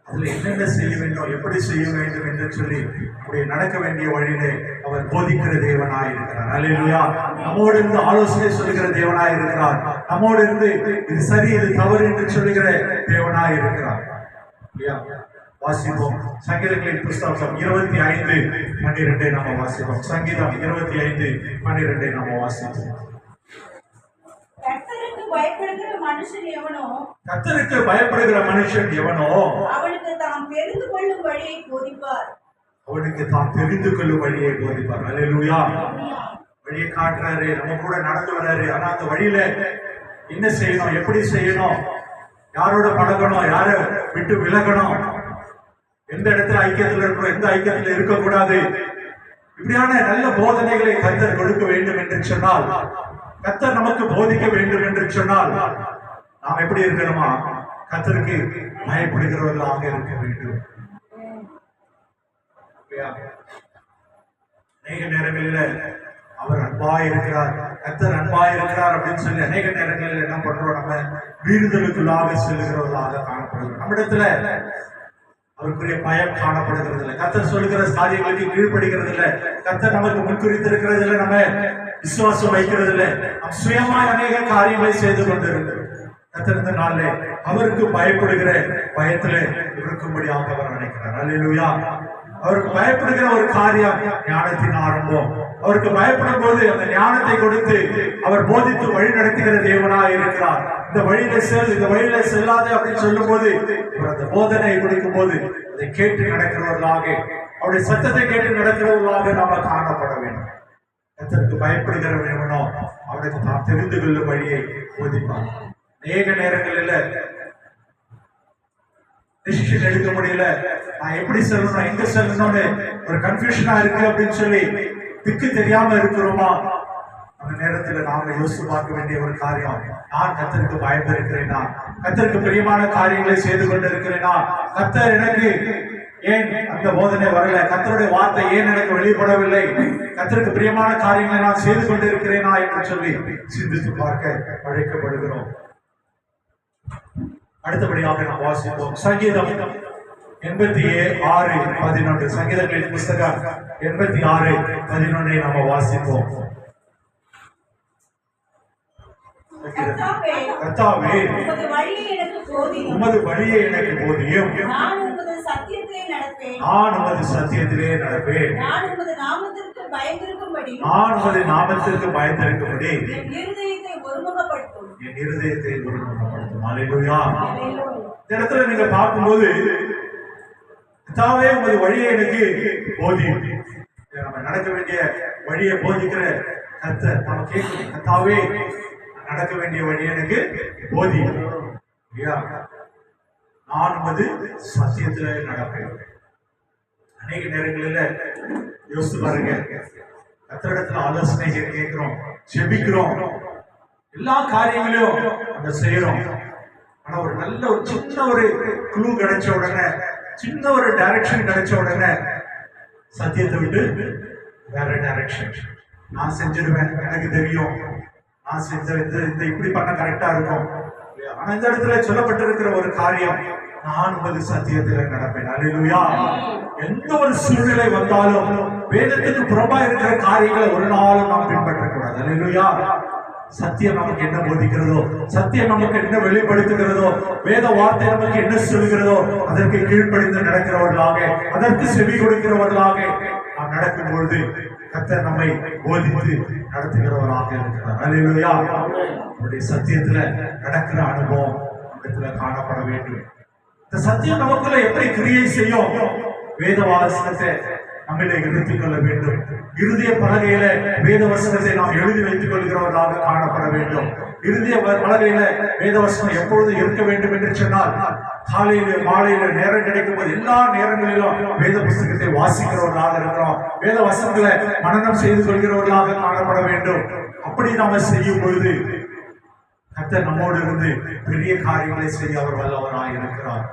அதுல என்னென்ன செய்ய வேண்டும், எப்படி செய்ய வேண்டும் என்று சொல்லி அப்படி நடக்க வேண்டிய வழியிலே அவர் போதிக்கிற தேவனாய் இருக்கிறார். அல்லேலூயா. நம்மோடு இருந்து ஆலோசனை சொல்லுகிற தேவனாய் இருக்கிறார். நம்மோடு இருந்து இது சரி இது தவறு என்று சொல்லுகிற தேவனாய் இருக்கிறார். வாசிப்போம். சங்கீதங்களின் புஸ்தகம் 25:12 நம்ம வாசிப்போம். சங்கீதம் 25:12 நம்ம வாசிப்போம். கர்த்தருக்கு பயப்படுகிற மனுஷன் எவனோ, கர்த்தருக்கு பயப்படுகிற மனுஷன் எவனோ அவனுக்கு தாம் தெரிந்து கொள்ளும் வழியை போதிப்பார். அவனுக்கு தாம் தெரிந்து கொள்ளும் வழியை போதிப்பார். அல்லேலூயா. வழியை காட்டுறாரு, நம்ம கூட நடந்து வர்றாரு. ஆனா அந்த வழியில என்ன செய்யணும், எப்படி செய்யணும், யாரோட பழகணும், யார விட்டு விலகணும், எந்த இடத்துல ஐக்கியத்தில் இருக்கணும், எந்த ஐக்கியத்தில் இருக்கக்கூடாது, இப்படியான நல்ல போதனைகளை கர்த்தர் கொடுக்க வேண்டும் என்று சொன்னால், கர்த்தர் நமக்கு போதிக்க வேண்டும் என்று சொன்னால் நாம் எப்படி இருக்கணுமா? கர்த்தருக்கு பயப்படுகிறவர்களாக இருக்க வேண்டும். அநேக நேரங்களில் அவர் அன்பாய் இருக்கிறார், கர்த்தர் அன்பாய் இருக்கிறார் அப்படின்னு சொல்லி அநேக நேரங்களில் என்ன பண்றோம், நம்ம வீடுதலுக்குள்ளாக செல்லுகிறவர்களாக காணப்படுகிறோம். நம்மிடத்துல அவருக்குரிய பயம் காணப்படுகிறது இல்லை. கர்த்தர் சொல்லுகிற காரியங்களுக்கு கீழ்ப்படுகிறது இல்லை. கர்த்தர் நமக்கு முன்குறித்திருக்கிறது இல்லை. நம்ம விசுவாசம் வைக்கிறது இல்லை. நம் சுயமாய் அநேக காரியங்களை செய்து கொண்டிருக்கிறோம். கர்த்தர் இந்த நாளிலே அவருக்கு பயப்படுகிற பயத்திலே இருக்கும்படியாக அவர் நினைக்கிறார். அல்லேலூயா. அவருக்கு பயப்படுகிற ஒரு காரியம் ஞானத்தின் ஆரம்பம். அவருக்கு பயப்படும் போது அந்த ஞானத்தை கொடுத்து அவர் போதித்து வழி நடத்துகிற தேவனாய் இருக்கிறார். இந்த வழியில செல், இந்த வழியில செல்லாது அப்படின்னு சொல்லும் போது அந்த போதனை கொடுக்கும் போது அதை கேட்டு நடக்கிறவர்களாக, அவருடைய சத்தத்தை கேட்டு நடக்கிறவர்களாக நாம காணப்பட வேண்டும். கர்த்தருக்கு பயப்படுகிறவன் எவனோ அவனுக்கு நாம் தெரிந்து கொள்ளும் வழியை போதிப்பார். அநேக நேரங்களில் டிசிஷன் எடுக்க முடியல, நான் எப்படி செல்லணும், எங்க செல்லணும்னு ஒரு கன்ஃபியூஷனா இருக்கு அப்படின்னு சொல்லி திக்கு தெரியாம இருக்கிறோமா? அந்த நேரத்துல நாம யோசித்து பார்க்க வேண்டிய ஒரு காரியம், நான் கர்த்தருக்கு பயந்து இருக்கிறேனா, கர்த்தருக்கு பிரியமான காரியங்களை செய்து கொண்டு இருக்கிறேனா, கர்த்தர் எனக்கு ஏன் அந்த போதனை வரல, கர்த்தருடைய வார்த்தை ஏன் எனக்கு வெளிப்படவில்லை, கர்த்தருக்கு பிரியமான காரியங்களை நான் செய்து கொண்டு இருக்கிறேனா என்று சொல்லி சிந்தித்து பார்க்க அழைக்கப்படுகிறோம். அடுத்தபடியாக நாம் வாசிப்போம். சங்கீதம் 86:11. சங்கீதங்களின் புஸ்தகம் 86:11 நாம வாசிப்போம். கர்த்தாவே, உமது வழியை எனக்கு போதியும். உமது வழியை எனக்கு போதியும். நான் உமது சத்தியத்திலே நடப்பேன். நான் உமது சத்தியத்திலே நடப்பேன். நான் உமது நாமத்திற்கு பயந்திருக்கும்படி. நான் உமது நாமத்திற்கு பயந்திருக்கும்படி என் இருதயத்தை ஒருமுகப்படுத்தும். என் இருதயத்தை ஒருமுகப்படுத்தும். அல்லேலூயா. இந்த இடத்துல நீங்க பார்க்கும்போது, கர்த்தாவே உமது வழியை எனக்கு போதியும். நம்ம நடக்க வேண்டிய வழியை போதிக்கிற கர்த்தர் நம்ம கேட்கணும். கர்த்தாவே, நடக்க வேண்டிய வழி எனக்கு போதியும். நான் உமது சத்தியத்துல நடப்பேன். அநேக நேரங்களில் யோசித்து பாருங்க, கர்த்தரிடத்துல ஆலோசனை கேட்கிறோம், ஜெபிக்கிறோம், எல்லா காரியங்களையும் நம்ம செய்யறோம். ஆனா ஒரு நல்ல ஒரு சின்ன ஒரு க்ளூ கிடைச்ச உடனே, சின்ன ஒரு டைரக்ஷன் கிடைச்ச உடனே சத்தியத்தை விட்டு வேற டைரக்ஷன். நான் செஞ்சிருவேன், எனக்கு தெரியும், நான் செஞ்ச இந்த இப்படி பண்ண கரெக்டா இருக்கும். ஆனா இந்த இடத்துல சொல்லப்பட்டிருக்கிற ஒரு காரியம், நான் உமது சத்தியத்தில் நடப்பேன். அல்லேலூயா. எந்த ஒரு சூழ்நிலை வந்தாலும் வேதத்துக்கு புறம்பா இருக்கிற காரியங்களை ஒரு நாளும் நாம் பின்பற்றக்கூடாது. அல்லேலூயா. சத்தியம் நமக்கு என்ன போதிக்கிறதோ, சத்தியம் நமக்கு என்ன வெளிப்படுத்துகிறதோ, வேத வார்த்தை நமக்கு என்ன சொல்கிறதோ அதற்கு கீழ்ப்படிந்து நடக்கிறவர்களாக, அதற்கு செவி கொடுக்கிறவர்களாக நாம் நடக்கும் பொழுது கர்த்தர் நம்மை போதித்து நடத்துகிறவராக இருக்கிறார். அல்லேலூயா. அவருடைய சத்தியத்துல நடக்கிற அனுபவம் நம்மிடத்துல காணப்பட வேண்டும். இந்த சத்தியம் நமக்குள்ள எப்படி கிரியை செய்யும்? வேத வாசனத்தை நம்மளை நிறுத்திக் கொள்ள வேண்டும். இறுதிய பலகையில வேத வசனத்தை நாம் எழுதி வைத்துக் கொள்கிறவர்களாக காணப்பட வேண்டும். இறுதிய பலகையில வேத வசனம் எப்பொழுது இருக்க வேண்டும் என்று சொன்னால், காலையில மாலையில நேரம் கிடைக்கும் போது எல்லா நேரங்களிலும் வேத புஸ்தகத்தை வாசிக்கிறவர்களாக இருக்கிறோம். வேத வசனங்களை மனனம் செய்து கொள்கிறவர்களாக காணப்பட வேண்டும். அப்படி நாம செய்யும் பொழுது கர்த்தர் நம்மோடு இருந்து பெரிய காரியங்களை செய்ய அவர் வல்லவராக இருக்கிறார்.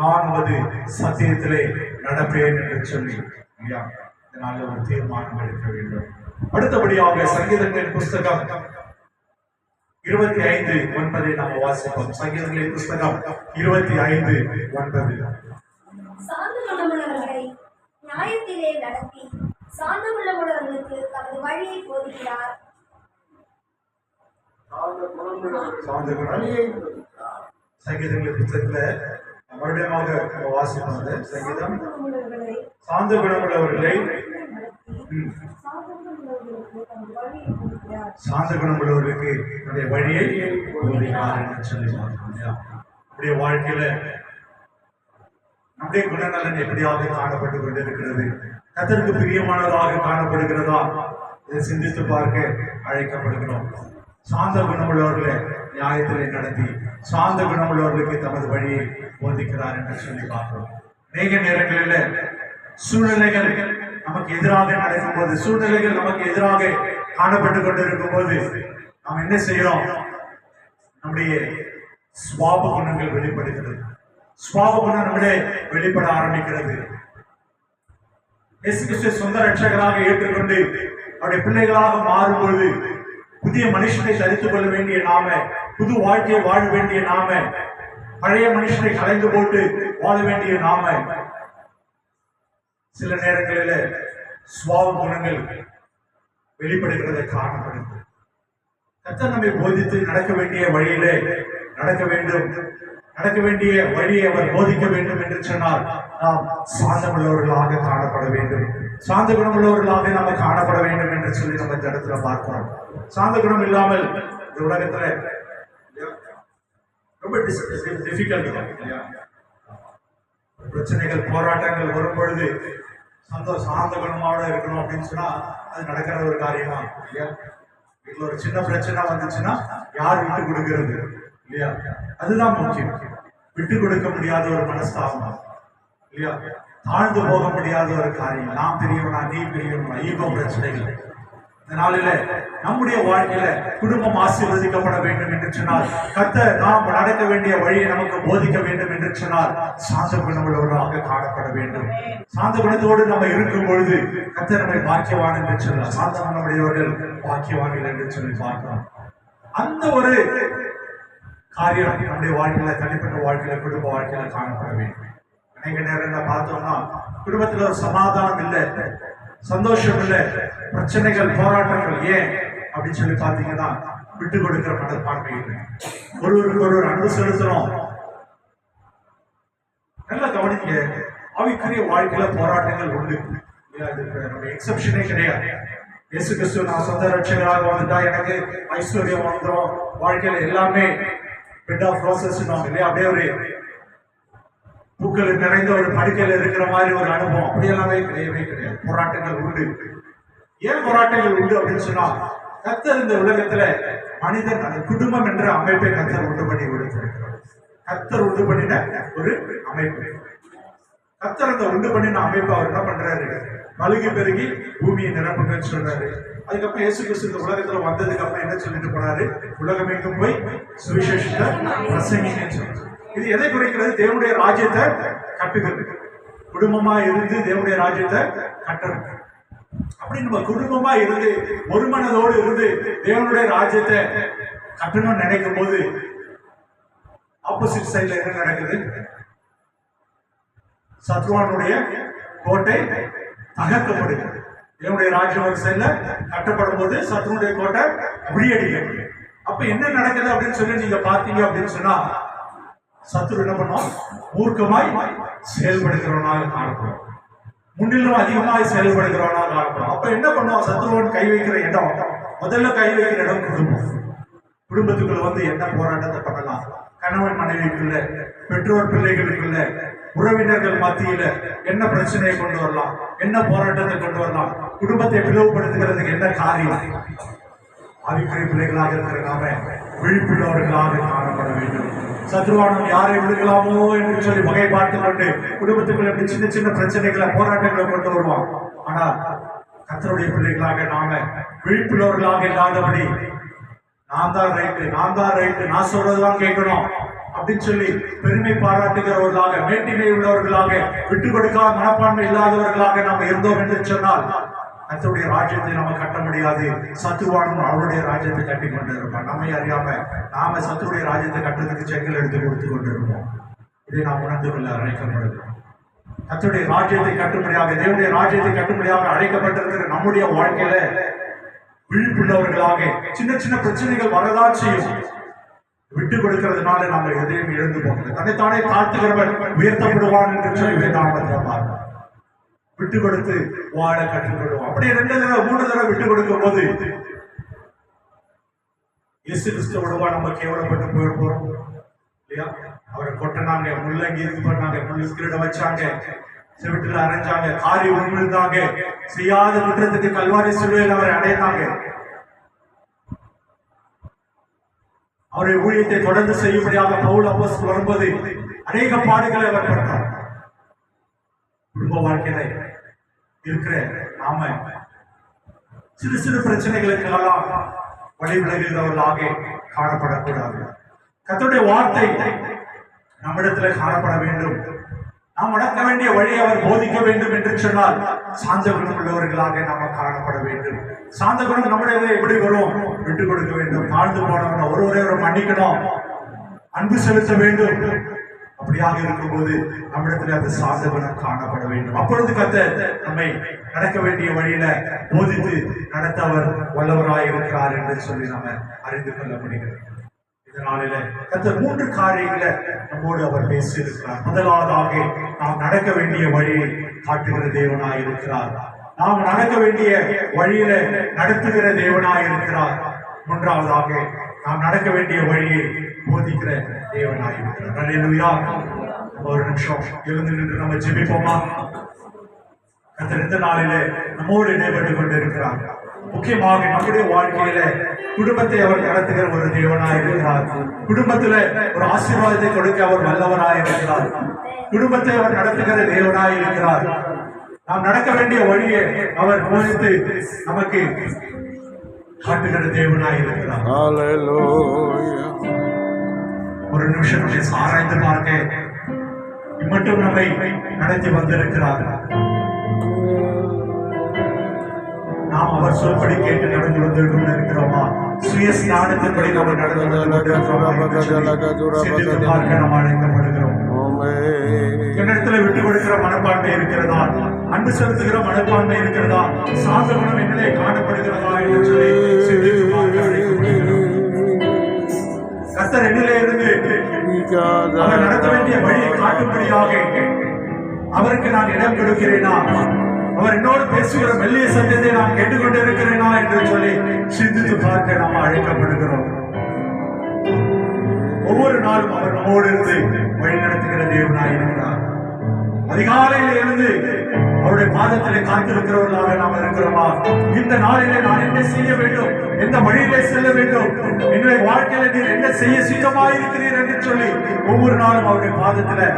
நான் சத்தியத்திலே நடப்பேன் என்று சொல்லி இதனால ஒரு தீர்மானம் எடுக்க வேண்டும். அடுத்தபடியாக சங்கீதங்களின் புஸ்தகம் 25:9 நாம் வாசிப்போம். சங்கீதங்களின் புஸ்தகம் 25:9. சாந்த குணமுள்ளவர்களை நியாயத்திலே நடத்தி சாந்தமுள்ளவர்களுக்கு தமது வழியை போதிக்கிறார். சங்கீதங்களின் புத்தகத்துல மறுபடியும் வாசிப்பாங்க. சங்கீதம் சாந்த குணமுள்ளவர்களை சாந்த குணமுள்ளவர்களுக்கு என்னுடைய வழியை போதினார் என்று சொல்லி பார்த்தோம். நம்முடைய வாழ்க்கையில நம்முடைய குணநலன் எப்படியாக காணப்பட்டுக் கொண்டிருக்கிறது? கர்த்தருக்கு பிரியமானதாக காணப்படுகிறதா? இதை சிந்தித்து பார்க்க அழைக்கப்படுகிறோம். சாந்த குணமுள்ளவர்களை நியாயத்திலே நடத்தி சாந்த குணமுள்ளவர்களுக்கு தமது வழியை போதிக்கிறார் என்று சொல்லி பார்க்கிறோம். அநேக நேரங்களில் சூழ்நிலைகள் நமக்கு எதிராக நடக்கும் போது, சூழ்நிலைகள் நமக்கு எதிராக காணப்பட்டுக் கொண்டிருக்கும் போது நாம் என்ன செய்யறோம்? நம்முடைய சுவாப குணங்கள் வெளிப்படுகிறது. சுவாப குணம் நம்முடைய வெளிப்பட ஆரம்பிக்கிறது. இயேசு கிறிஸ்துவை சொந்த ரட்சகராக ஏற்றுக்கொண்டு அவருடைய பிள்ளைகளாக மாறும்போது புதிய மனுஷனை தரித்துக் கொள்ள வேண்டிய நாம, புது வாழ்க்கையை வாழ வேண்டிய நாம, பழைய மனுஷனை கலைந்து போட்டு வாழ வேண்டிய நாம, சில நேரங்களில் சுவாப குணங்கள் வெளிப்படுகிறதை காணப்படுகிறது. கர்த்தர் நம்மை போதித்து நடக்க வேண்டிய வழியிலே நடக்க வேண்டும். நடக்க வேண்டிய வழியை அவர் போதிக்க வேண்டும் என்று சொன்னால் நாம் சாந்தமுள்ளவர்களாக காணப்பட வேண்டும். சாந்த குணமுள்ளவர்களாக நாம் காணப்பட வேண்டும் என்று சொல்லி நம்ம இந்த இடத்துல பார்க்கிறோம். சாந்த குணம் இல்லாமல் இந்த உலகத்துல ரொம்ப டிஃபிகல்ட் பிரச்சனைகள், போராட்டங்கள் வரும் பொழுது சாந்த குணமாவோட இருக்கணும் அப்படின்னு சொன்னா அது நடக்கிற ஒரு காரியமா இல்லையா? வீட்டுல ஒரு சின்ன பிரச்சனை வந்துச்சுன்னா யார் விட்டு கொடுக்கிறது இல்லையா? அதுதான் முக்கியம். விட்டு கொடுக்க முடியாத ஒரு மனஸ்தாபம் இல்லையா? தாழ்ந்து போக முடியாத ஒரு காரியம். நான் பெரியவனா, நீ பெரியவனா, ஈகோ பிரச்சனைகள். இந்த நாளில நம்முடைய வாழ்க்கையில குடும்பம் ஆசீர்வதிக்கப்பட வேண்டும் என்று சொன்னால், கர்த்தர் நாம் நடக்க வேண்டிய வழியை நமக்கு போதிக்க வேண்டும் என்று சொன்னால் சாந்த குணமுள்ளவர்களாக காணப்பட வேண்டும். சாந்த குணத்தோடு நம்ம இருக்கும் பொழுது கர்த்தர் நம்மை பாக்கியவான் என்று சொன்னார். சாந்த குணமுடையவர்கள் பாக்கியவான்கள் என்று சொல்லி பார்க்கிறோம். அந்த ஒரு காரியம் நம்முடைய வாழ்க்கையில, தனிப்பட்ட வாழ்க்கையில, குடும்ப வாழ்க்கையில காணப்பட வேண்டும். அநேக நேரங்கள் பார்த்தோம்னா குடும்பத்துல ஒரு சமாதானம் இல்லை, சந்தோஷம் இல்லை, பிரச்சனைகள், போராட்டங்கள். ஏன் அப்படின்னு சொல்லி பாத்தீங்கன்னா விட்டு கொடுக்கிற மனப்பான்மை இல்லை. ஒருவருக்கு ஒருவர் அன்பு செலுத்தணும். நல்லா கவனிக்க, அவைக்குரிய வாழ்க்கையில போராட்டங்கள் உண்டு. நம்ம எக்ஸப்ஷனே கிடையாது. இயேசு கிறிஸ்து நான் சொந்த ரட்சகராக வந்துட்டா எனக்கு ஐஸ்வர்யம் வந்துடும், வாழ்க்கையில எல்லாமே பெட் ஆஃப் ரோசஸ் இல்லையா? அப்படியே ஒரு பூக்கள் நிறைந்த ஒரு படுக்கையில இருக்கிற மாதிரி ஒரு அனுபவம் அப்படி எல்லாமே கிடையவே கிடையாது. போராட்டங்கள் உண்டு. ஏன் போராட்டங்கள் உண்டு அப்படின்னு சொன்னா, கர்த்தர் இந்த உலகத்துல மனிதன் அந்த குடும்பம் என்ற அமைப்பை கர்த்தர் உண்டு பண்ணி கொடுத்திருக்கிறார். கர்த்தர் உண்டு பண்ணின ஒரு அமைப்பு. கர்த்தர் அந்த உண்டு பண்ணின அமைப்பு அவர் என்ன பண்றாரு? பலுகி பெருகி பூமியை நிரப்புங்கன்னு சொல்றாரு. அதுக்கப்புறம் இயேசு கிறிஸ்து இந்த உலகத்துல வந்ததுக்கு அப்புறம் என்ன சொல்லிட்டு போனாரு? உலகமெங்கும் போய் சுவிசேஷத்தை பிரசங்கிங்கன்னு சொல்றாரு. இது எதை குறிக்கிறது? தேவனுடைய ராஜ்யத்தை கட்டுகிறது. குடும்பமா இருந்து தேவனுடைய ராஜ்யத்தை கட்டுறது. அப்படி நம்ம குடும்பமா இருந்து ஒரு மனதோடு இருந்து தேவனுடைய ராஜ்யத்தை கட்டணும்னு நினைக்கும் போது ஆப்போசிட் சைட்ல என்ன நடக்குது? சத்ருவானுடைய கோட்டை தகர்க்கப்படுகிறது. தேவனுடைய ராஜ்யம் ஒரு சைட்ல கட்டப்படும் போது சத்ருனுடைய கோட்டை முறியடிக்கப்படுது. அப்ப என்ன நடக்குது அப்படின்னு சொல்லி நீங்க பாத்தீங்க அப்படின்னு சொன்னா, சத்துரு என்ன பண்ணுவான்? மூர்க்கமாய் செயல்படுகிறவனாக காணப்படும். முன்னிலும் அதிகமாய் செயல்படுகிறவனாக காணப்படும். அப்ப என்ன பண்ணுவான்? சத்துருவன் கை வைக்கிற இடம், முதல்ல கை வைக்கிற இடம் குடும்பம். குடும்பத்துக்குள்ள வந்து என்ன போராட்டத்தை பண்ணலாம்? கணவன் மனைவிக்குள்ள, பெற்றோர் பிள்ளைகளுக்குள்ள, உறவினர்கள் மத்தியில என்ன பிரச்சனையை கொண்டு வரலாம்? என்ன போராட்டத்தை கொண்டு வரலாம்? குடும்பத்தை பிளவுபடுத்துகிறதுக்கு என்ன காரியம்? ஆவிக்குரிய பிள்ளைகளாக இருக்கிற நாம விழிப்புள்ளவர்களாக காணப்பட வேண்டும். சத்ருவானம் யாரை விழுகலாமோ என்று சொல்லி வகை பார்த்து கொண்டு குடும்பத்துக்குள்ள எப்படி சின்ன சின்ன பிரச்சனைகளை, போராட்டங்களை கொண்டு வருவான். ஆனா கர்த்தருடைய பிள்ளைகளாக நாம விழிப்புள்ளவர்களாக இல்லாதபடி நான் தான் ரைட்டு, நான் சொல்றதுதான் கேட்கணும் அப்படின்னு சொல்லி பெருமை பாராட்டுகிறவர்களாக, மேட்டிமை உள்ளவர்களாக, விட்டு கொடுக்காத மனப்பான்மை இல்லாதவர்களாக நாம் இருந்தோம் என்று சொன்னால் கர்த்தருடைய ராஜ்யத்தை நம்ம கட்ட முடியாது. சத்துருவானும் அவருடைய ராஜ்யத்தை கட்டி கொண்டு இருப்பான். நம்மை அறியாம நாம சத்துருடைய ராஜ்யத்தை கட்டுறதுக்கு செங்கல் எடுத்து கொடுத்து கொண்டு இருப்போம். இதை நாம் உணர்ந்து கொள்ள அழைக்கப்படுகிறோம். கர்த்தருடைய ராஜ்யத்தை கட்டுப்படியாக, தேவனுடைய ராஜ்யத்தை கட்டுப்படியாக அழைக்கப்பட்டிருக்கிற நம்முடைய வாழ்க்கையில விழிப்புள்ளவர்களாக சின்ன சின்ன பிரச்சனைகள் வரதான் செய்யும். விட்டு கொடுக்கிறதுனால நம்ம எதையும் இழந்து போகிறது. தன்னைத்தானே தாழ்த்துகிறவன் உயர்த்தப்படுவான் என்று சொல்லி வேண்டாம். விட்டு கொடுத்து வாழ கற்றுக்கொள்வோம். அப்படி 2 தடவை 3 தடவை விட்டு கொடுக்கும் போது இயேசு கிறிஸ்துவோட நம்ம கேவலப்பட்டு போறோம் இல்லையா? அவரை கொட்டினாங்க, முள்ளங்கி இது பண்ணாங்க, முள்ளு ஸ்கிரீட வச்சாங்க, செவிட்டுல அரைஞ்சாங்க, காரி உமிழ்ந்தாங்க, செய்யாத குற்றத்துக்கு கல்வாரி சிலுவையில் அவரை அடைந்தாங்க. அவருடைய ஊழியத்தை தொடர்ந்து செய்யும்படியாக பவுல் அப்போஸ்தலன் வரும்போது அநேக பாடுகளை அவர் பட்டார். குடும்ப வாழ்க்கையில இருக்கிற நாம சிறு சிறு பிரச்சனைகளுக்கெல்லாம் வழி விலகுகிறவர்களாக காணப்படக்கூடாது. கர்த்தருடைய வார்த்தை நம்மிடத்துல காணப்பட வேண்டும். நாம் நடக்க வேண்டிய வழியை அவர் போதிக்க வேண்டும் என்று சொன்னால் சாந்த குணம் உள்ளவர்களாக நாம காணப்பட வேண்டும். சாந்த குணம் நம்முடைய எப்படி வரும்? விட்டு கொடுக்க வேண்டும், தாழ்ந்து போனவன ஒருவரை மன்னிக்கணும், அன்பு செலுத்த வேண்டும். அப்படியாக இருக்கும்போது நம்மிடத்துல அந்த சாந்த குணம் காணப்பட வேண்டும். அப்பொழுது கர்த்தர் நம்மை நடக்க வேண்டிய வழியில போதித்து நடத்த அவர் வல்லவராய் இருக்கிறார் என்று சொல்லி நம்ம அறிந்து கொள்ள முடிகிறது. இதனால கர்த்தர் 3 காரியங்களை நம்மோடு அவர் பேசி இருக்கிறார். முதலாவதாக நாம் நடக்க வேண்டிய வழியை காட்டுகிற தேவனாய் இருக்கிறார். நாம் நடக்க வேண்டிய வழியில நடத்துகிற தேவனாய் இருக்கிறார். 3வதாக நாம் நடக்க வேண்டிய வழியை போதிக்கிற தேவனாய் இருக்கிறார். அல்லேலூயா. ஒரு நிமிஷம் எழுந்து நின்று நம்ம ஜெபிப்போமா? கர்த்தர் இந்த நாளிலே நம்மோடு இடைப்பட்டு கொண்டிருக்கிறார். முக்கியமாக நம்முடைய வாழ்க்கையில குடும்பத்தை அவர் நடத்துகிற ஒரு தேவனாய் இருக்கிறார். குடும்பத்தில ஒரு ஆசீர்வாதத்தை கொடுக்க அவர் வல்லவனாய் இருக்கிறார். குடும்பத்தை அவர் நடத்துகிற தேவனாய் இருக்கிறார். நாம் நடக்க வேண்டிய வழியை அவர் போதித்து நமக்கு காட்டுகிற தேவனாய் இருக்கிறார். ஒரு நிமிஷம் நம்மை ஆராய்ந்து பார்க்க இம்மட்டும் நம்மை நடத்தி வந்திருக்கிறார். நாம் அவர் சொல்படி கேட்டு நடந்து வந்து இருக்கிறோமா? சுய ஸ்நானத்தின்படி நம்ம நடந்து பார்க்க நாம் அழைக்கப்படுகிறோம். என்னிடத்துல விட்டு கொடுக்கிற மனப்பான்மை இருக்கிறதா? அன்பு செலுத்துகிற மனப்பான்மை இருக்கிறதா? சாந்த குணம் என்னிலே காணப்படுகிறதா என்று சொல்லி சிந்தித்து பார்க்க அழைக்கப்படுகிறோம். கர்த்தர் என்னிலே இருந்து அவர் நடத்த வேண்டிய வழியை காட்டும்படியாக அவருக்கு நான் இடம் கொடுக்கிறேனா? அவர் என்னோடு பேசுகிற மெல்லிய சத்தியத்தை நான் கேட்டுக்கொண்டு இருக்கிறேனா என்று சொல்லி சிந்தித்து பார்க்க நாம் அழைக்கப்படுகிறோம். ஒவ்வொரு நாளும் அவர் நம்மோடு இருந்து வழி நடத்துகிற தேவனாய் இருக்கிறார். அதிகாலையில் இருந்து அவருடைய பாதத்திலே காத்திருக்கிறவர்களாக நாம் இருக்கிறோமா? இந்த நாளிலே நான் என்ன செய்ய வேண்டும், எந்த வழியிலே செல்ல வேண்டும், என்னுடைய வாழ்க்கையில நீர் என்ன செய்ய சித்தமாக இருக்கிறீர் என்று சொல்லி ஒவ்வொரு நாளும் அவருடைய பாதத்தில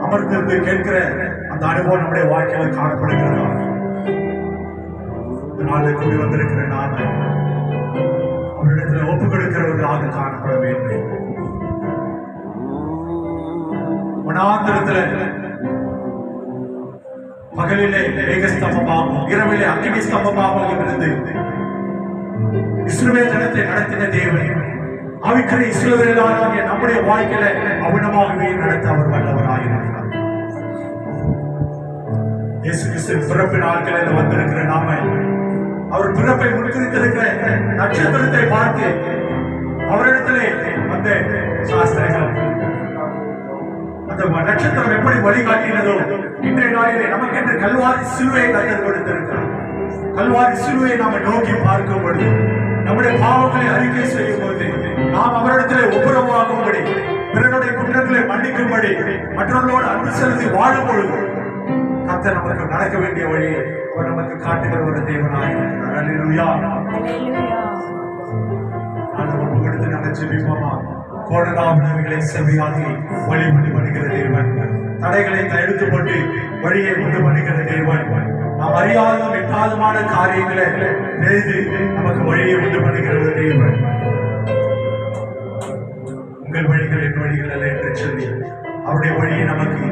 அமர்ந்திருந்து கேட்கிற அந்த அனுபவம் நம்முடைய வாழ்க்கையில காணப்படுகிறதா? இந்த நாளில் கூடி வந்திருக்கிற நாம அவரிடத்துல ஒப்புக் கொடுக்கிறவர்களாக காணப்பட வேண்டும். வனாந்திரத்துல பகலிலே மேகஸ்தம்பமாகவும் இரவிலே அக்கினி ஸ்தம்பமாகவும் இருந்து இஸ்ரவேல் ஜனத்தை நடத்தின தேவன் ஆவிக்குரிய இஸ்ரவேலராகிய நம்முடைய வாழ்க்கையில அவுணமாகவே நடத்த அவர் வல்லவராக இருக்கிறார். இயேசு கிறிஸ்து பிறப்பு நாட்களில் வந்திருக்கிற நாம அவர் பிறப்பை முன்குறித்திருக்கிற நட்சத்திரத்தை பார்த்து அவரிடத்திலே வந்த சாஸ்திரங்கள் அந்த நட்சத்திரம் எப்படி வழிகாட்டினதோ இன்றைய நாளிலே நமக்கு என்று கல்வாரி சிலுவையை கத்தர் கொடுத்திருக்கிறார். கல்வாரி சிலுவையை நாம நோக்கி பார்க்கும் பொழுது, நம்முடைய பாவங்களை அறிக்கை செய்யும் போது, நாம் அவரிடத்திலே ஒப்புரவாகும்படி, பிறனுடைய குற்றங்களை மன்னிக்கும்படி, மற்றவர்களோடு அன்பு செலுத்தி வாழும் பொழுது கர்த்தர் நமக்கு நடக்க வேண்டிய வழியை அவர் நமக்கு காட்டுகிற ஒரு தேவனாக இருக்கிறார். அல்லேலூயா. ஒப்பு கொடுத்து நம்ம ஜெபிப்போமா? கோடலாவினர்களை செவியாக்கி வழி உண்டு பண்ணுகிற தேவன், தடைகளை எடுத்து போட்டு வழியை உண்டு பண்ணுகிற தேவன், நாம் அறியாத எட்டாதமான காரியங்களை எழுதி நமக்கு வழியை உண்டு பண்ணுகிற ஒரு தேவன். உங்கள் வழிகள் என் வழிகள் அல்ல என்று சொல்லி அவருடைய வழியை நமக்கு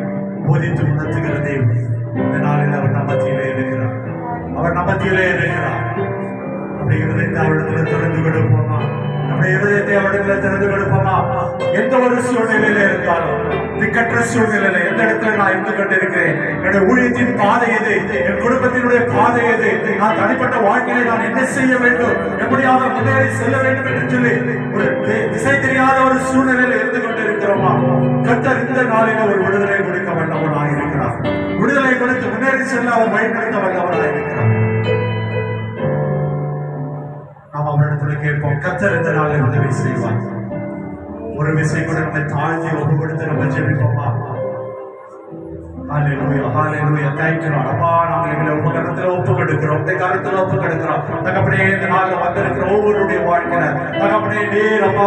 போதித்து உணர்த்துகிற தேவன் இந்த நாளில் அவர் நம்பத்தியிலே இருக்கிறார். அவர் நம்பத்தியிலே இருக்கிறார். நம்முடைய இருதயத்தை அவரிடத்தில் திறந்து கொடுப்போமா? நம்முடைய இருதயத்தை அவரிடத்தில் திறந்து கொடுப்போமா? எந்த ஒரு சூழ்நிலையில இருந்தாலும், திக்கற்ற சூழ்நிலையில எந்த இடத்துல நான் இருந்து கொண்டிருக்கிறேன், என்னுடைய ஊழியத்தின் பாதை எது, என் குடும்பத்தினுடைய பாதை எது, நான் தனிப்பட்ட வாழ்க்கையை நான் என்ன செய்ய வேண்டும், எப்படியாக முன்னேறி செல்ல வேண்டும் என்று சொல்லி ஒரு திசை தெரியாத ஒரு சூழ்நிலையில இருந்து கொண்டிருக்கிறோமா? கர்த்தர் இந்த நாளில் ஒரு விடுதலை கொடுக்க வல்லவராக இருக்கிறார். விடுதலை கொடுத்து முன்னேறி செல்ல அவர் வழிநடத்த வல்லவராக இருக்கிறார். நாம் அவரிடத்துல கேட்போம். கர்த்தர் இந்த நாளில் உதவி செய்வார். ஒரு விசை கூட நம்மை தாழ்த்தி ஒப்பு கொடுத்து நம்ம ஜெபிப்போமா? ஹalleluya, hallelujah. Thank you Lord. அப்பா, நாங்கள் எங்களை உபகரணத்துல ஒப்பு கொடுக்கிறோம், இந்த காரியத்துல ஒப்பு கொடுக்கிறோம். தகப்பனே, இந்த நாளில் வந்திருக்கிற ஒவ்வொருடைய வாழ்க்கையில தகப்பனே நீர் அப்பா